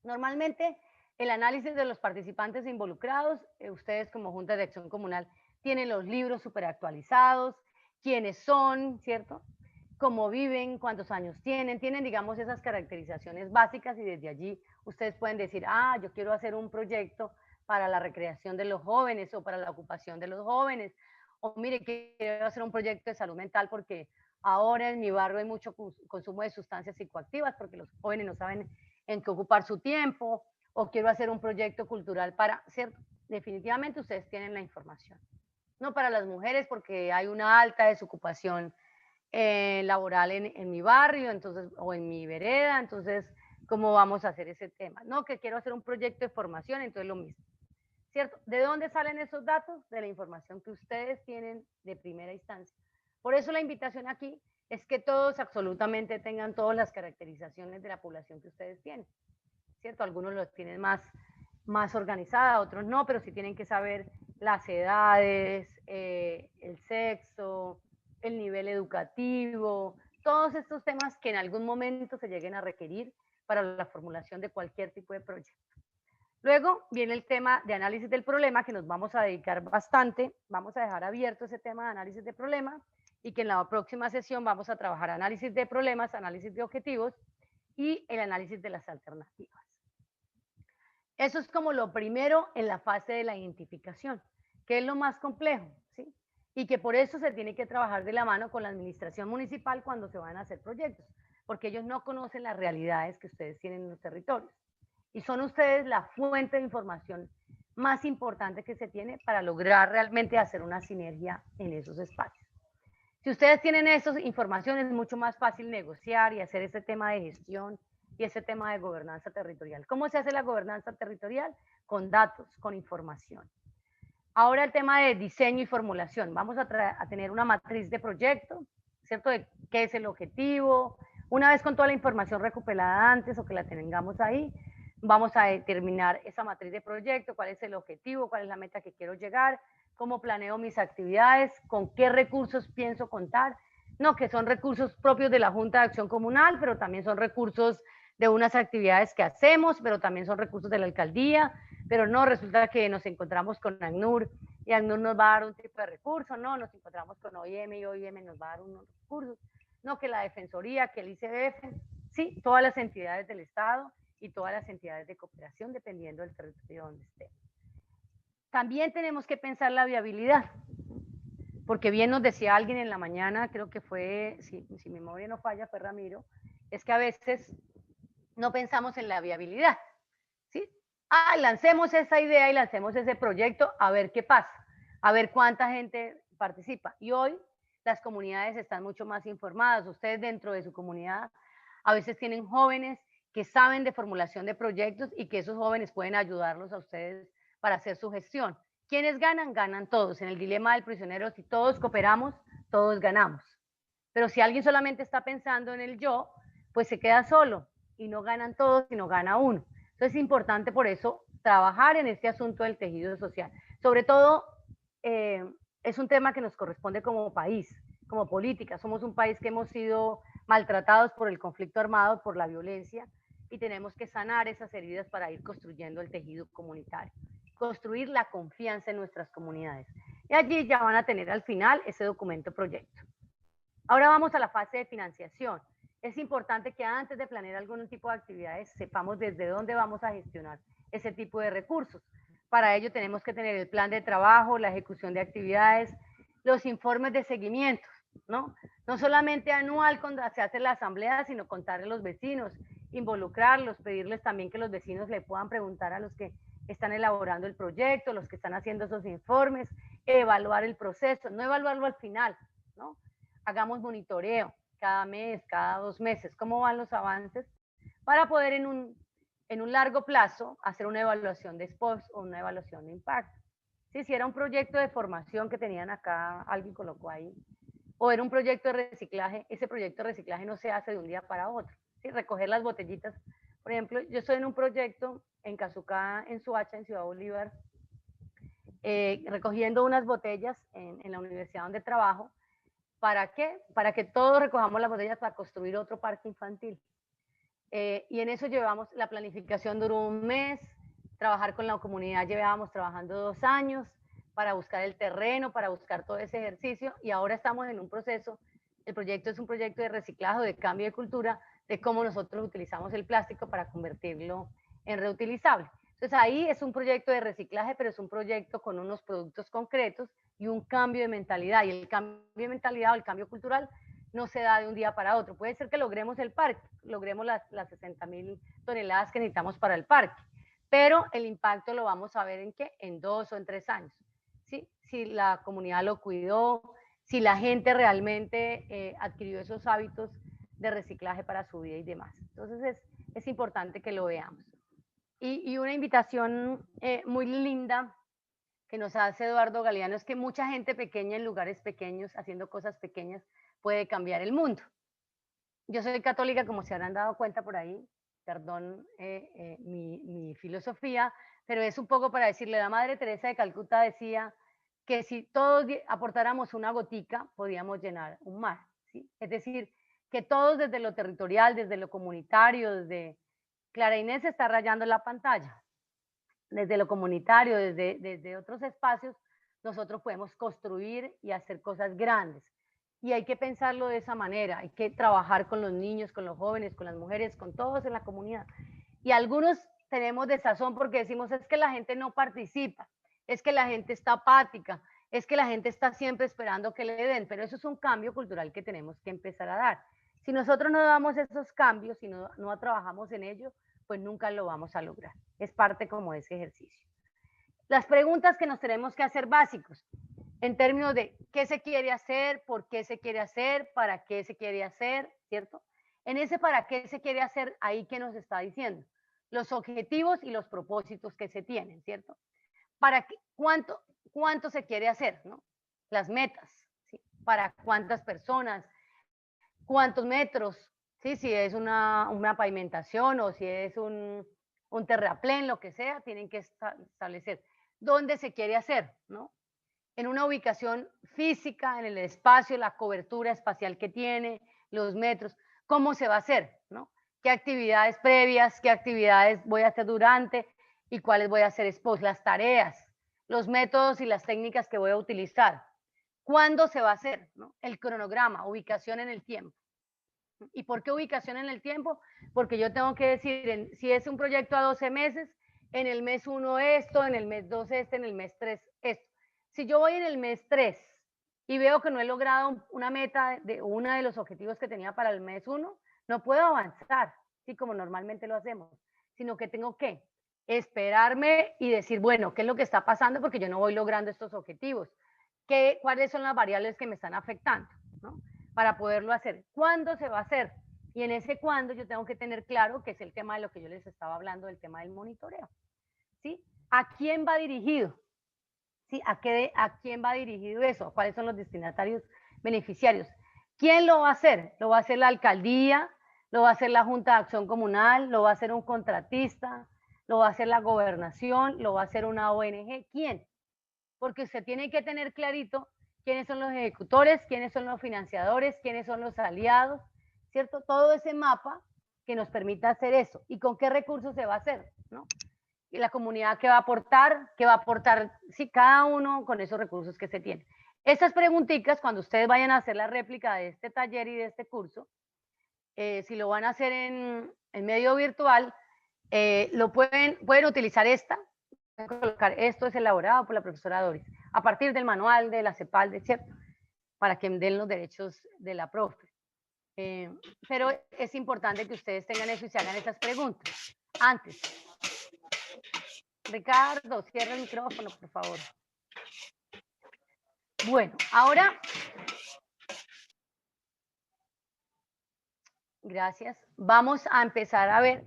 Normalmente, el análisis de los participantes involucrados, ustedes como Junta de Acción Comunal tienen los libros súper actualizados, quiénes son, ¿cierto? Cómo viven, cuántos años tienen, digamos esas caracterizaciones básicas y desde allí ustedes pueden decir, ah, yo quiero hacer un proyecto para la recreación de los jóvenes o para la ocupación de los jóvenes, o mire, quiero hacer un proyecto de salud mental porque ahora en mi barrio hay mucho consumo de sustancias psicoactivas porque los jóvenes no saben en qué ocupar su tiempo, o quiero hacer un proyecto cultural para, ¿cierto? Definitivamente ustedes tienen la información. No para las mujeres porque hay una alta desocupación laboral en mi barrio, entonces, o en mi vereda, entonces, ¿cómo vamos a hacer ese tema? No, que quiero hacer un proyecto de formación, entonces lo mismo, ¿cierto? ¿De dónde salen esos datos? De la información que ustedes tienen de primera instancia. Por eso la invitación aquí es que todos absolutamente tengan todas las caracterizaciones de la población que ustedes tienen, ¿cierto? Algunos los tienen más organizada, otros no, pero sí tienen que saber las edades, el sexo, el nivel educativo, todos estos temas que en algún momento se lleguen a requerir para la formulación de cualquier tipo de proyecto. Luego viene el tema de análisis del problema, que nos vamos a dedicar bastante, vamos a dejar abierto ese tema de análisis de problema, y que en la próxima sesión vamos a trabajar análisis de problemas, análisis de objetivos y el análisis de las alternativas. Eso es como lo primero en la fase de la identificación, que es lo más complejo, ¿sí? Y que por eso se tiene que trabajar de la mano con la administración municipal cuando se van a hacer proyectos, porque ellos no conocen las realidades que ustedes tienen en los territorios. Y son ustedes la fuente de información más importante que se tiene para lograr realmente hacer una sinergia en esos espacios. Si ustedes tienen esas informaciones, es mucho más fácil negociar y hacer ese tema de gestión y ese tema de gobernanza territorial. ¿Cómo se hace la gobernanza territorial? Con datos, con información. Ahora el tema de diseño y formulación. Vamos a tener una matriz de proyecto, ¿cierto? De qué es el objetivo. Una vez con toda la información recuperada antes o que la tengamos ahí, vamos a determinar esa matriz de proyecto, cuál es el objetivo, cuál es la meta que quiero llegar, cómo planeo mis actividades, con qué recursos pienso contar. No, que son recursos propios de la Junta de Acción Comunal, pero también son recursos de unas actividades que hacemos, pero también son recursos de la alcaldía, pero no, resulta que nos encontramos con ACNUR y ACNUR nos va a dar un tipo de recurso, no, nos encontramos con OIM y OIM nos va a dar unos recursos, no, que la Defensoría, que el ICBF, sí, todas las entidades del Estado y todas las entidades de cooperación, dependiendo del territorio donde esté. También tenemos que pensar la viabilidad, porque bien nos decía alguien en la mañana, creo que fue, si mi memoria no falla, fue Ramiro, es que a veces no pensamos en la viabilidad, ¿sí? Lancemos esa idea y lancemos ese proyecto a ver qué pasa, a ver cuánta gente participa. Y hoy las comunidades están mucho más informadas. Ustedes dentro de su comunidad a veces tienen jóvenes que saben de formulación de proyectos y que esos jóvenes pueden ayudarlos a ustedes para hacer su gestión. ¿Quiénes ganan? Ganan todos. En el dilema del prisionero, si todos cooperamos, todos ganamos. Pero si alguien solamente está pensando en el yo, pues se queda solo y no ganan todos, sino gana uno. Entonces es importante por eso trabajar en este asunto del tejido social. Sobre todo, es un tema que nos corresponde como país, como política. Somos un país que hemos sido maltratados por el conflicto armado, por la violencia, y tenemos que sanar esas heridas para ir construyendo el tejido comunitario, construir la confianza en nuestras comunidades. Y allí ya van a tener al final ese documento proyecto. Ahora vamos a la fase de financiación. Es importante que antes de planear algún tipo de actividades sepamos desde dónde vamos a gestionar ese tipo de recursos. Para ello tenemos que tener el plan de trabajo, la ejecución de actividades, los informes de seguimiento, ¿no? No solamente anual cuando se hace la asamblea, sino contarle a los vecinos, involucrarlos, pedirles también que los vecinos le puedan preguntar a los que están elaborando el proyecto, los que están haciendo esos informes, evaluar el proceso, no evaluarlo al final, ¿no? Hagamos monitoreo cada mes, cada 2 meses, cómo van los avances, para poder en un largo plazo hacer una evaluación de post o una evaluación de impacto. ¿Sí? Si era un proyecto de formación que tenían acá, alguien colocó ahí, o era un proyecto de reciclaje, ese proyecto de reciclaje no se hace de un día para otro. ¿Sí? Recoger las botellitas. Por ejemplo, yo estoy en un proyecto en Cazucá, en Soacha, en Ciudad Bolívar, recogiendo unas botellas en la universidad donde trabajo. ¿Para qué? Para que todos recojamos las botellas para construir otro parque infantil. Y en eso llevamos, la planificación duró 1 mes, trabajar con la comunidad llevábamos trabajando 2 años para buscar el terreno, para buscar todo ese ejercicio, y ahora estamos en un proceso. El proyecto es un proyecto de reciclaje, de cambio de cultura, de cómo nosotros utilizamos el plástico para convertirlo en reutilizable. Entonces ahí es un proyecto de reciclaje, pero es un proyecto con unos productos concretos y un cambio de mentalidad. Y el cambio de mentalidad o el cambio cultural no se da de un día para otro. Puede ser que logremos el parque, logremos las 60.000 toneladas que necesitamos para el parque, pero el impacto lo vamos a ver en ¿qué? En 2 o en 3 años. ¿Sí? Si la comunidad lo cuidó, si la gente realmente adquirió esos hábitos de reciclaje para su vida y demás. Entonces es importante que lo veamos. Y una invitación muy linda que nos hace Eduardo Galeano es que mucha gente pequeña en lugares pequeños, haciendo cosas pequeñas, puede cambiar el mundo. Yo soy católica, como se habrán dado cuenta por ahí, perdón mi filosofía, pero es un poco para decirle, la Madre Teresa de Calcuta decía que si todos aportáramos una gotica, podíamos llenar un mar, ¿sí? Es decir, que todos desde lo territorial, desde lo comunitario, desde... Clara Inés está rayando la pantalla. desde lo comunitario, desde otros espacios, nosotros podemos construir y hacer cosas grandes. Y hay que pensarlo de esa manera, hay que trabajar con los niños, con los jóvenes, con las mujeres, con todos en la comunidad. Y algunos tenemos desazón porque decimos, es que la gente no participa, es que la gente está apática, es que la gente está siempre esperando que le den, pero eso es un cambio cultural que tenemos que empezar a dar. Si nosotros no damos esos cambios, si no trabajamos en ello, pues nunca lo vamos a lograr. Es parte como de ese ejercicio. Las preguntas que nos tenemos que hacer básicos, en términos de qué se quiere hacer, por qué se quiere hacer, para qué se quiere hacer, ¿cierto? En ese para qué se quiere hacer, ahí que nos está diciendo, los objetivos y los propósitos que se tienen, ¿cierto? Para qué, cuánto se quiere hacer, ¿no? Las metas, ¿sí? Para cuántas personas, cuántos metros, ¿sí? Si es una pavimentación o si es un terraplén, lo que sea, tienen que establecer dónde se quiere hacer, ¿no? En una ubicación física, en el espacio, la cobertura espacial que tiene, los metros, cómo se va a hacer, ¿no? Qué actividades previas, qué actividades voy a hacer durante y cuáles voy a hacer después, las tareas, los métodos y las técnicas que voy a utilizar. ¿Cuándo se va a hacer, ¿no? El cronograma, ubicación en el tiempo. ¿Y por qué ubicación en el tiempo? Porque yo tengo que decir, si es un proyecto a 12 meses, en el mes 1 esto, en el mes 2 este, en el mes 3 esto. Si yo voy en el mes 3 y veo que no he logrado una meta de uno de los objetivos que tenía para el mes 1, no puedo avanzar, ¿sí? Como normalmente lo hacemos, sino que tengo que esperarme y decir, bueno, ¿qué es lo que está pasando? Porque yo no voy logrando estos objetivos. ¿Cuáles son las variables que me están afectando, ¿no? Para poderlo hacer. ¿Cuándo se va a hacer? Y en ese cuándo yo tengo que tener claro que es el tema de lo que yo les estaba hablando, del tema del monitoreo, ¿sí? ¿A quién va dirigido? ¿Sí? ¿A quién va dirigido eso? ¿Cuáles son los destinatarios beneficiarios? ¿Quién lo va a hacer? ¿Lo va a hacer la alcaldía? ¿Lo va a hacer la Junta de Acción Comunal? ¿Lo va a hacer un contratista? ¿Lo va a hacer la gobernación? ¿Lo va a hacer una ONG? ¿Quién? Porque usted tiene que tener clarito quiénes son los ejecutores, quiénes son los financiadores, quiénes son los aliados, ¿cierto? Todo ese mapa que nos permita hacer eso. ¿Y con qué recursos se va a hacer, ¿no? Y la comunidad qué va a aportar, sí, cada uno con esos recursos que se tiene. Estas preguntitas, cuando ustedes vayan a hacer la réplica de este taller y de este curso, si lo van a hacer en medio virtual, pueden utilizar esta, colocar esto es elaborado por la profesora Doris, a partir del manual de la CEPAL, ¿cierto? Para que den los derechos de la profe. Pero es importante que ustedes tengan eso y se hagan esas preguntas. Antes. Ricardo, cierra el micrófono, por favor. Bueno, ahora, gracias. Vamos a empezar a ver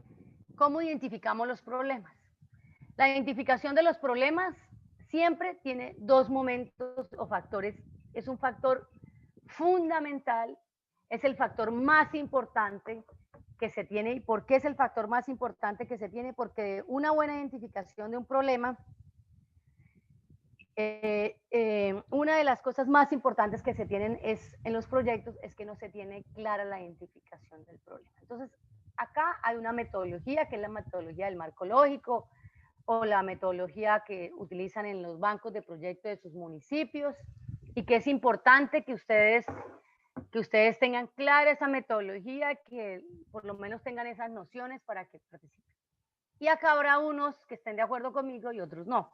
cómo identificamos los problemas. La identificación de los problemas siempre tiene dos momentos o factores. Es un factor fundamental, es el factor más importante que se tiene. ¿Y por qué es el factor más importante que se tiene? Porque una buena identificación de un problema, una de las cosas más importantes que se tienen en los proyectos es que no se tiene clara la identificación del problema. Entonces, acá hay una metodología que es la metodología del marco lógico o la metodología que utilizan en los bancos de proyectos de sus municipios y que es importante que ustedes tengan clara esa metodología, que por lo menos tengan esas nociones para que participen. Y acá habrá unos que estén de acuerdo conmigo y otros no.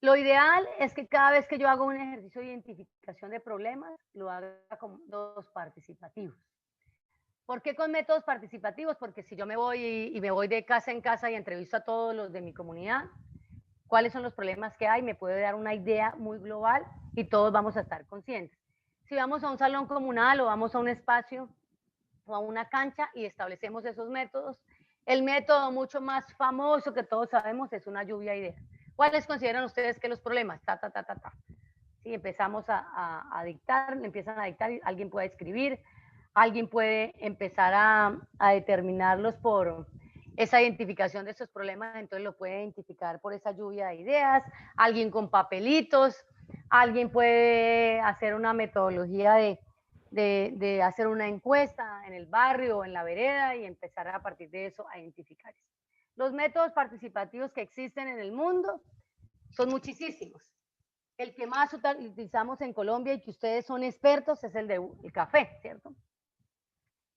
Lo ideal es que cada vez que yo hago un ejercicio de identificación de problemas, lo haga con métodos participativos. ¿Por qué con métodos participativos? Porque si yo me voy y me voy de casa en casa y entrevisto a todos los de mi comunidad, cuáles son los problemas que hay, me puede dar una idea muy global y todos vamos a estar conscientes. Si vamos a un salón comunal o vamos a un espacio o a una cancha y establecemos esos métodos, el método mucho más famoso que todos sabemos es una lluvia de ideas. ¿Cuáles consideran ustedes que los problemas? Si empezamos a dictar, empiezan a dictar, alguien puede escribir, alguien puede empezar a determinarlos por esa identificación de esos problemas, entonces lo puede identificar por esa lluvia de ideas, alguien con papelitos, alguien puede hacer una metodología de hacer una encuesta en el barrio o en la vereda y empezar a partir de eso a identificar eso. Los métodos participativos que existen en el mundo son muchísimos. El que más utilizamos en Colombia y que ustedes son expertos es el del café, ¿cierto?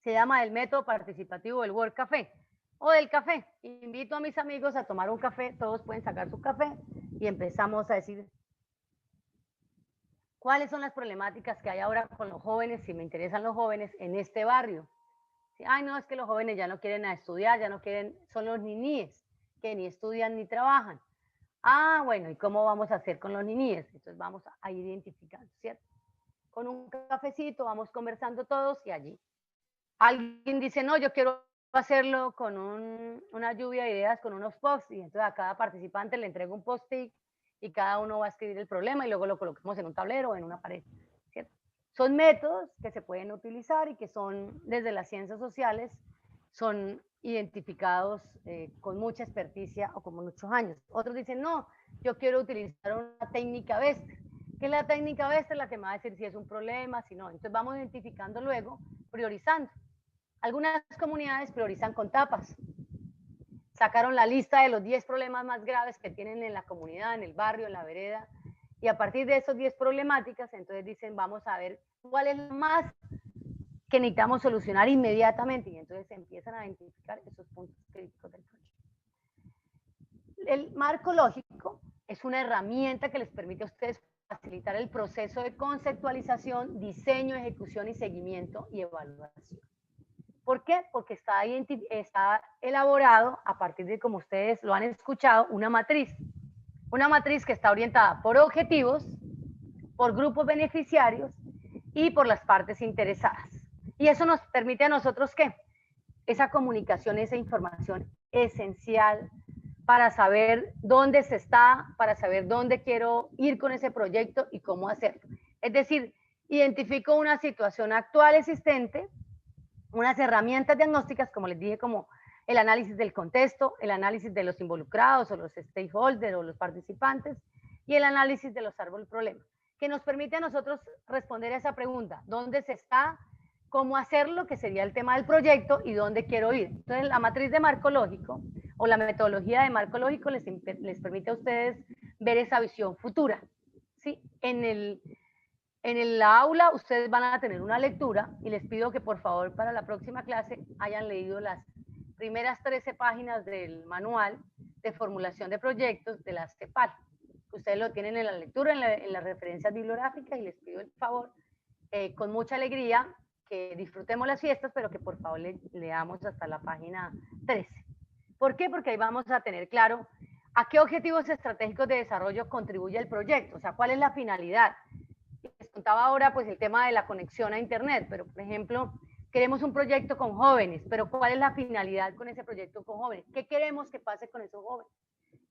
Se llama el método participativo del World Café o del café. Invito a mis amigos a tomar un café, todos pueden sacar su café y empezamos a decir cuáles son las problemáticas que hay ahora con los jóvenes, si me interesan los jóvenes en este barrio. Ay, no, es que los jóvenes ya no quieren estudiar, ya no quieren, son los niñes que ni estudian ni trabajan. Ah, bueno, ¿y cómo vamos a hacer con los niñes? Entonces vamos a ir identificando, ¿cierto? Con un cafecito vamos conversando todos y allí alguien dice, no, yo quiero hacerlo con una lluvia de ideas, con unos post-it, y entonces a cada participante le entrego un post-it y cada uno va a escribir el problema y luego lo colocamos en un tablero o en una pared, ¿cierto? Son métodos que se pueden utilizar y que son, desde las ciencias sociales, son identificados con mucha experticia o con muchos años. Otros dicen, no, yo quiero utilizar una técnica Bester. ¿Qué es la técnica Bester? La que me va a decir si es un problema, si no. Entonces vamos identificando luego, priorizando. Algunas comunidades priorizan con tapas. Sacaron la lista de los 10 problemas más graves que tienen en la comunidad, en el barrio, en la vereda, y a partir de esos 10 problemáticas, entonces dicen, vamos a ver cuál es lo más que necesitamos solucionar inmediatamente, y entonces empiezan a identificar esos puntos críticos del proyecto. El marco lógico es una herramienta que les permite a ustedes facilitar el proceso de conceptualización, diseño, ejecución y seguimiento y evaluación. ¿Por qué? Porque está elaborado a partir de, como ustedes lo han escuchado, una matriz que está orientada por objetivos, por grupos beneficiarios y por las partes interesadas. Y eso nos permite a nosotros ¿qué? Esa comunicación, esa información esencial para saber dónde se está, para saber dónde quiero ir con ese proyecto y cómo hacerlo. Es decir, identifico una situación actual existente, unas herramientas diagnósticas, como les dije, como el análisis del contexto, el análisis de los involucrados o los stakeholders o los participantes y el análisis de los árboles problemas, que nos permite a nosotros responder a esa pregunta, ¿dónde se está? ¿Cómo hacerlo? Que sería el tema del proyecto y dónde quiero ir. Entonces, la matriz de marco lógico o la metodología de marco lógico les permite a ustedes ver esa visión futura, ¿sí? En el aula ustedes van a tener una lectura y les pido que por favor para la próxima clase hayan leído las primeras 13 páginas del manual de formulación de proyectos de la CEPAL. Ustedes lo tienen en la lectura, en la referencia bibliográfica, y les pido el favor, con mucha alegría, que disfrutemos las fiestas, pero que por favor leamos hasta la página 13. ¿Por qué? Porque ahí vamos a tener claro a qué objetivos estratégicos de desarrollo contribuye el proyecto, o sea, cuál es la finalidad. Les contaba ahora pues el tema de la conexión a internet, pero por ejemplo, queremos un proyecto con jóvenes, pero ¿cuál es la finalidad con ese proyecto con jóvenes? ¿Qué queremos que pase con esos jóvenes?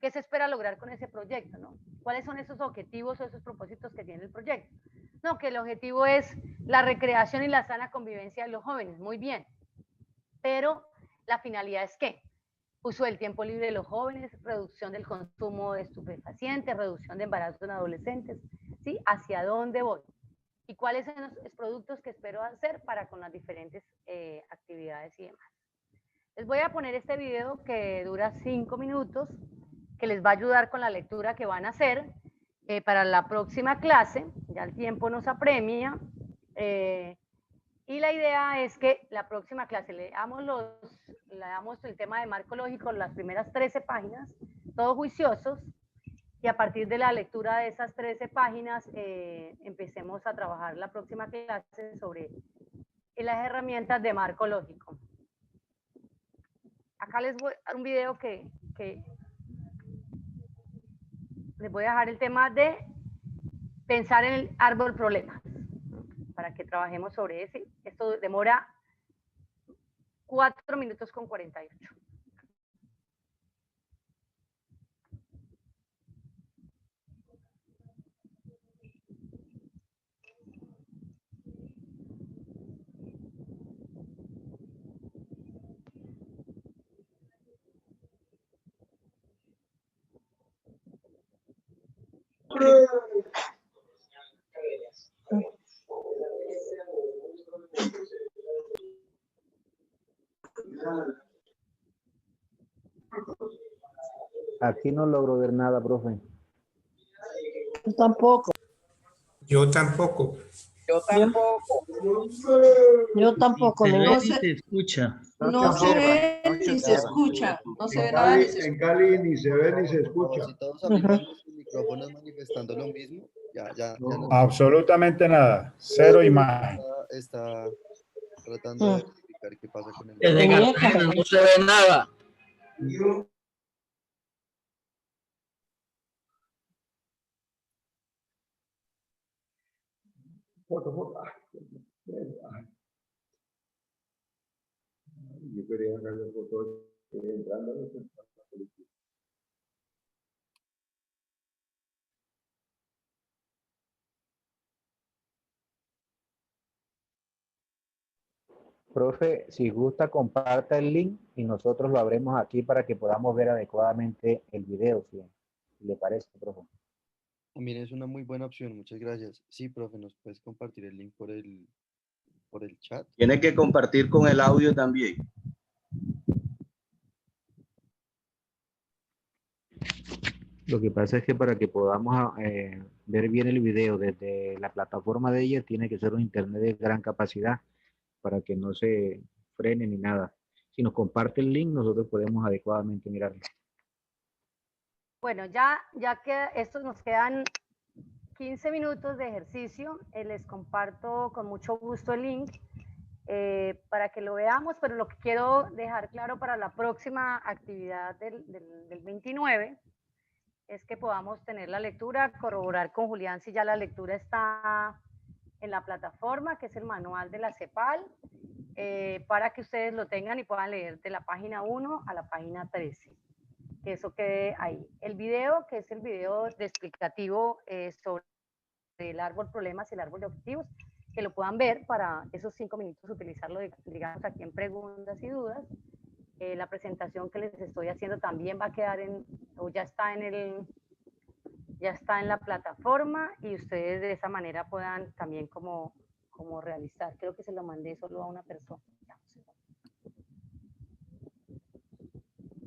¿Qué se espera lograr con ese proyecto, no? ¿Cuáles son esos objetivos o esos propósitos que tiene el proyecto? No, que el objetivo es la recreación y la sana convivencia de los jóvenes, muy bien, pero la finalidad es ¿qué? Uso del tiempo libre de los jóvenes, reducción del consumo de estupefacientes, reducción de embarazos en adolescentes, ¿sí? ¿Hacia dónde voy? ¿Y cuáles son los productos que espero hacer para con las diferentes actividades y demás? Les voy a poner este video que dura 5 minutos, que les va a ayudar con la lectura que van a hacer para la próxima clase. Ya el tiempo nos apremia. Y la idea es que la próxima clase leamos el tema de marco lógico, las primeras 13 páginas, todos juiciosos, y a partir de la lectura de esas 13 páginas empecemos a trabajar la próxima clase sobre las herramientas de marco lógico. Acá les voy a dar un video que les voy a dejar el tema de pensar en el árbol problema, para que trabajemos sobre ese. Esto demora 4 minutos con 48. Aquí no logro ver nada, profe. Yo tampoco. Yo tampoco. Yo tampoco. Yo tampoco. No No se, sé. escucha. No se ve ni se escucha. No se ve nada ni se escucha. En Cali ni se ve ni se escucha. Si todos abrimos los micrófonos manifestando lo mismo, ya no. Absolutamente nada. Cero imagen. Está tratando de verificar qué pasa con el. Desde Cartagena no se ve nada. Yo quería hacer fotos entrando. Profe, si gusta, comparta el link y nosotros lo abrimos aquí para que podamos ver adecuadamente el video, si le parece, profe. También es una muy buena opción, muchas gracias. Sí, profe, ¿nos puedes compartir el link por el chat? Tiene que compartir con el audio también. Lo que pasa es que para que podamos ver bien el video desde la plataforma de ella, tiene que ser un internet de gran capacidad para que no se frene ni nada. Si nos comparte el link, nosotros podemos adecuadamente mirarlo. Bueno, ya que estos nos quedan 15 minutos de ejercicio, les comparto con mucho gusto el link para que lo veamos, pero lo que quiero dejar claro para la próxima actividad del 29 es que podamos tener la lectura, corroborar con Julián si ya la lectura está en la plataforma, que es el manual de la CEPAL, para que ustedes lo tengan y puedan leer de la página 1 a la página 13. Que eso quede ahí. El video, que es el video de explicativo sobre el árbol problemas y el árbol de objetivos, que lo puedan ver para esos 5 minutos, utilizarlo, digamos, aquí en preguntas y dudas. La presentación que les estoy haciendo también va a quedar ya está en la plataforma y ustedes de esa manera puedan también como realizar. Creo que se lo mandé solo a una persona.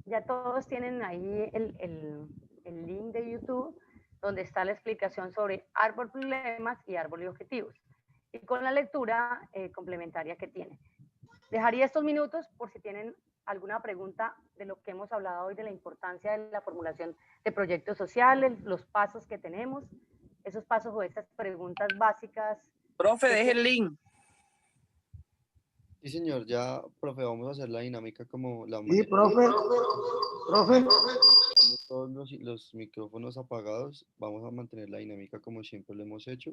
Ya todos tienen ahí el link de YouTube donde está la explicación sobre árbol problemas y árbol de objetivos y con la lectura complementaria que tiene. Dejaría estos minutos por si tienen alguna pregunta de lo que hemos hablado hoy, de la importancia de la formulación de proyectos sociales, los pasos que tenemos, esos pasos o estas preguntas básicas. Profe, deje el link. Sí, señor, ya, profe, vamos a hacer la dinámica como la... Sí, profe. Todos los micrófonos apagados, vamos a mantener la dinámica como siempre lo hemos hecho.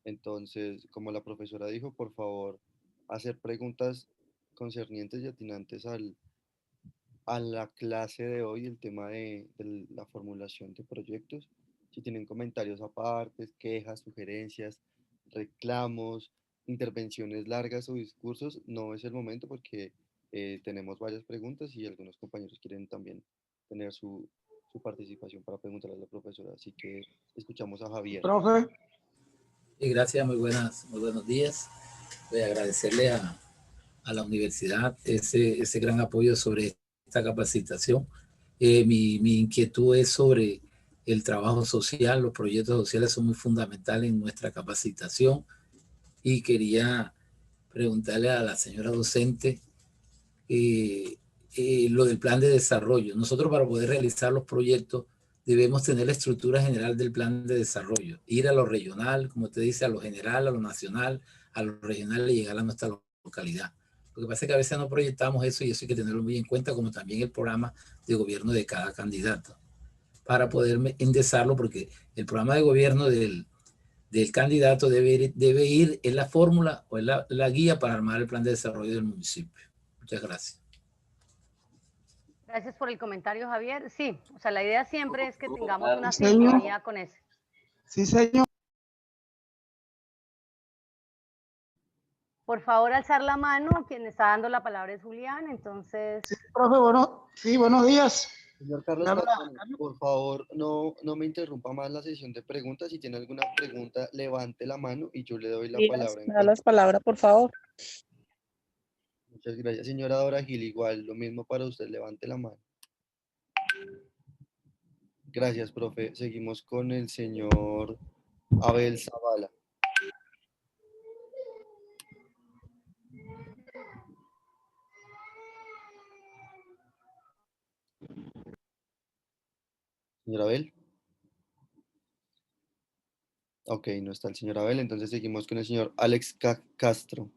Entonces, como la profesora dijo, por favor, hacer preguntas concernientes y atinantes a la clase de hoy, el tema de la formulación de proyectos. Si tienen comentarios aparte, quejas, sugerencias, reclamos, intervenciones largas o discursos, no es el momento porque tenemos varias preguntas y algunos compañeros quieren también tener su participación para preguntarle a la profesora. Así que escuchamos a Javier. Profe. Y gracias, muy buenos días. Voy a agradecerle a la universidad ese gran apoyo sobre esta capacitación. Mi inquietud es sobre el trabajo social. Los proyectos sociales son muy fundamentales en nuestra capacitación y quería preguntarle a la señora docente lo del plan de desarrollo. Nosotros, para poder realizar los proyectos, debemos tener la estructura general del plan de desarrollo, ir a lo regional, como usted dice, a lo general, a lo nacional, a lo regional y llegar a nuestra localidad. Lo que pasa es que a veces no proyectamos eso y eso hay que tenerlo muy en cuenta, como también el programa de gobierno de cada candidato, para poder endezarlo, porque el programa de gobierno del candidato debe ir en la fórmula o en la guía para armar el plan de desarrollo del municipio. Muchas gracias. Gracias por el comentario, Javier. Sí, o sea, la idea siempre es que tengamos una sintonía con eso. Sí, señor. Por favor, alzar la mano. Quien está dando la palabra es Julián, entonces... Sí, profe, buenos días. Señor Carlos, por favor, no me interrumpa más la sesión de preguntas. Si tiene alguna pregunta, levante la mano y yo le doy la palabra. Me da las palabras, por favor. Muchas gracias. Señora Dora Gil, igual, lo mismo para usted, levante la mano. Gracias, profe. Seguimos con el señor Abel Zavala. Señor Abel. Ok, no está el señor Abel, entonces seguimos con el señor Alex Castro.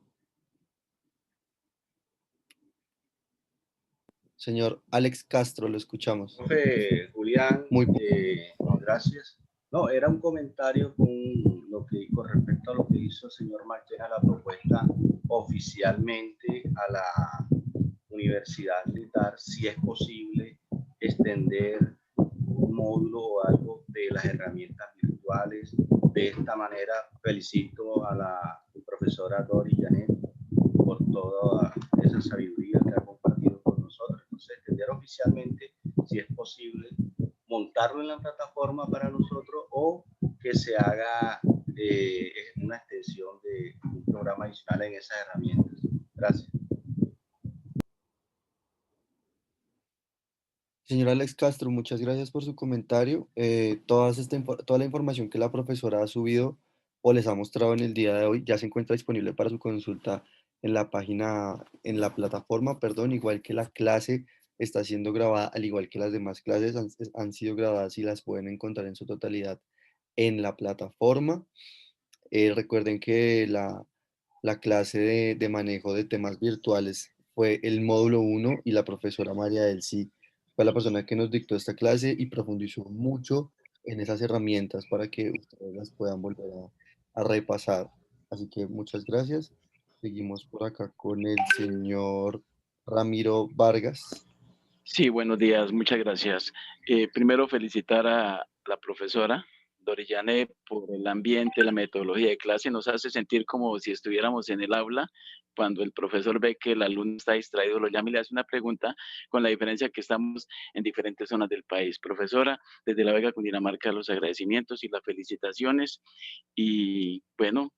Señor Alex Castro, lo escuchamos. Profe Julián, Muy gracias. No, era un comentario con respecto a lo que hizo el señor Marchena, la propuesta oficialmente a la Universidad Militar, si es posible extender un módulo o algo de las herramientas virtuales. De esta manera, felicito a la profesora Dori Janet por toda esa sabiduría que ha compartido con nosotros. Entonces, extender oficialmente, si es posible, montarlo en la plataforma para nosotros o que se haga una extensión de un programa adicional en esas herramientas. Gracias. Señor Alex Castro, muchas gracias por su comentario. Toda la información que la profesora ha subido o les ha mostrado en el día de hoy ya se encuentra disponible para su consulta en la página, en la plataforma, perdón, igual que la clase está siendo grabada, al igual que las demás clases han sido grabadas y las pueden encontrar en su totalidad en la plataforma. Recuerden que la clase de manejo de temas virtuales fue el módulo 1 y la profesora María del Sí fue la persona que nos dictó esta clase y profundizó mucho en esas herramientas para que ustedes las puedan volver a repasar. Así que muchas gracias. Seguimos por acá con el señor Ramiro Vargas. Sí, buenos días, muchas gracias. Primero felicitar a la profesora Dori Janet por el ambiente, la metodología de clase. Nos hace sentir como si estuviéramos en el aula. Cuando el profesor ve que el alumno está distraído, lo llama y le hace una pregunta, con la diferencia que estamos en diferentes zonas del país. Profesora, desde La Vega, Cundinamarca, los agradecimientos y las felicitaciones. Y bueno,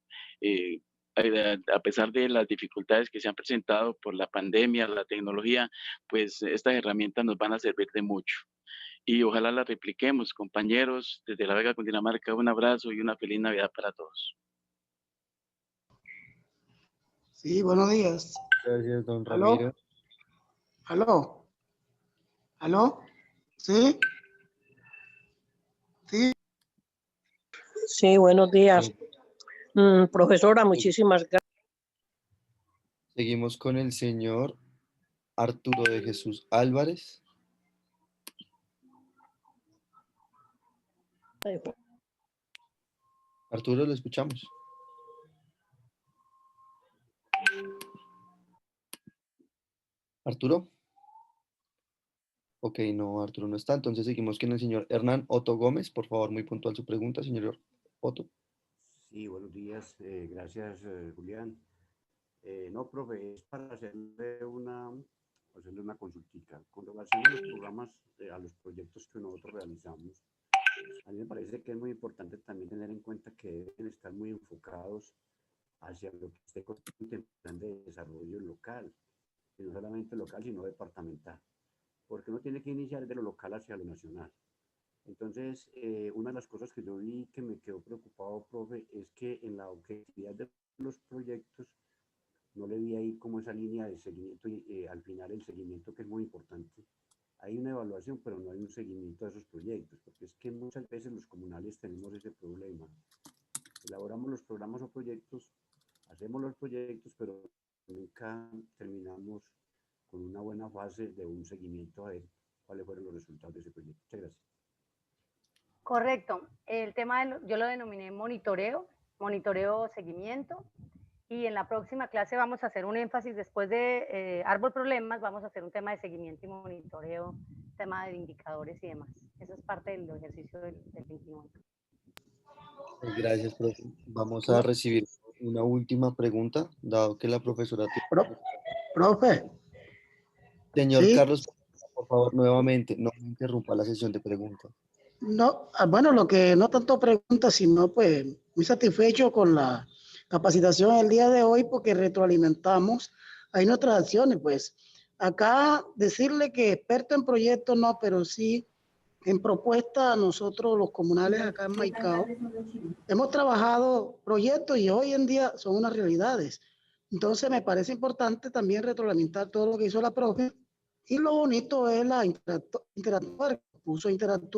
a pesar de las dificultades que se han presentado por la pandemia, la tecnología, pues estas herramientas nos van a servir de mucho. Y ojalá las repliquemos, compañeros, desde La Vega, Cundinamarca, un abrazo y una feliz Navidad para todos. Sí, buenos días. Gracias, don ¿Aló? Ramiro. ¿Aló? ¿Aló? ¿Sí? Sí. Sí, buenos días. Profesora, muchísimas gracias. Seguimos con el señor Arturo de Jesús Álvarez. Arturo, lo escuchamos. ¿Arturo? Ok, no, Arturo no está. Entonces seguimos con el señor Hernán Otto Gómez. Por favor, muy puntual su pregunta, señor Otto. Sí, buenos días. Gracias, Julián. No, profe, es para hacerle una consultica. Con relación a los programas, a los proyectos que nosotros realizamos, a mí me parece que es muy importante también tener en cuenta que deben estar muy enfocados hacia lo que esté contemplando de desarrollo local, y no solamente local, sino departamental, porque uno tiene que iniciar de lo local hacia lo nacional. Entonces, una de las cosas que yo vi que me quedó preocupado, profe, es que en la objetividad de los proyectos no le vi ahí como esa línea de seguimiento y al final el seguimiento, que es muy importante. Hay una evaluación, pero no hay un seguimiento de esos proyectos, porque es que muchas veces los comunales tenemos ese problema. Elaboramos los programas o proyectos, hacemos los proyectos, pero nunca terminamos con una buena fase de un seguimiento a ver cuáles fueron los resultados de ese proyecto. Muchas gracias. Correcto. El tema yo lo denominé monitoreo, seguimiento. Y en la próxima clase vamos a hacer un énfasis, después de árbol problemas, vamos a hacer un tema de seguimiento y monitoreo, tema de indicadores y demás. Eso es parte del ejercicio del 29. Gracias, profe. Vamos a recibir una última pregunta, dado que la profesora... Profe. Señor ¿Sí? Carlos, por favor, nuevamente, no me interrumpa la sesión de preguntas. No, bueno, lo que no tanto preguntas, sino pues muy satisfecho con la capacitación el día de hoy porque retroalimentamos ahí nuestras acciones. Pues acá decirle que experto en proyectos no, pero sí en propuesta, nosotros los comunales acá en Maicao hemos trabajado proyectos y hoy en día son unas realidades. Entonces me parece importante también retroalimentar todo lo que hizo la profe, y lo bonito es la interactuar, puso interactuar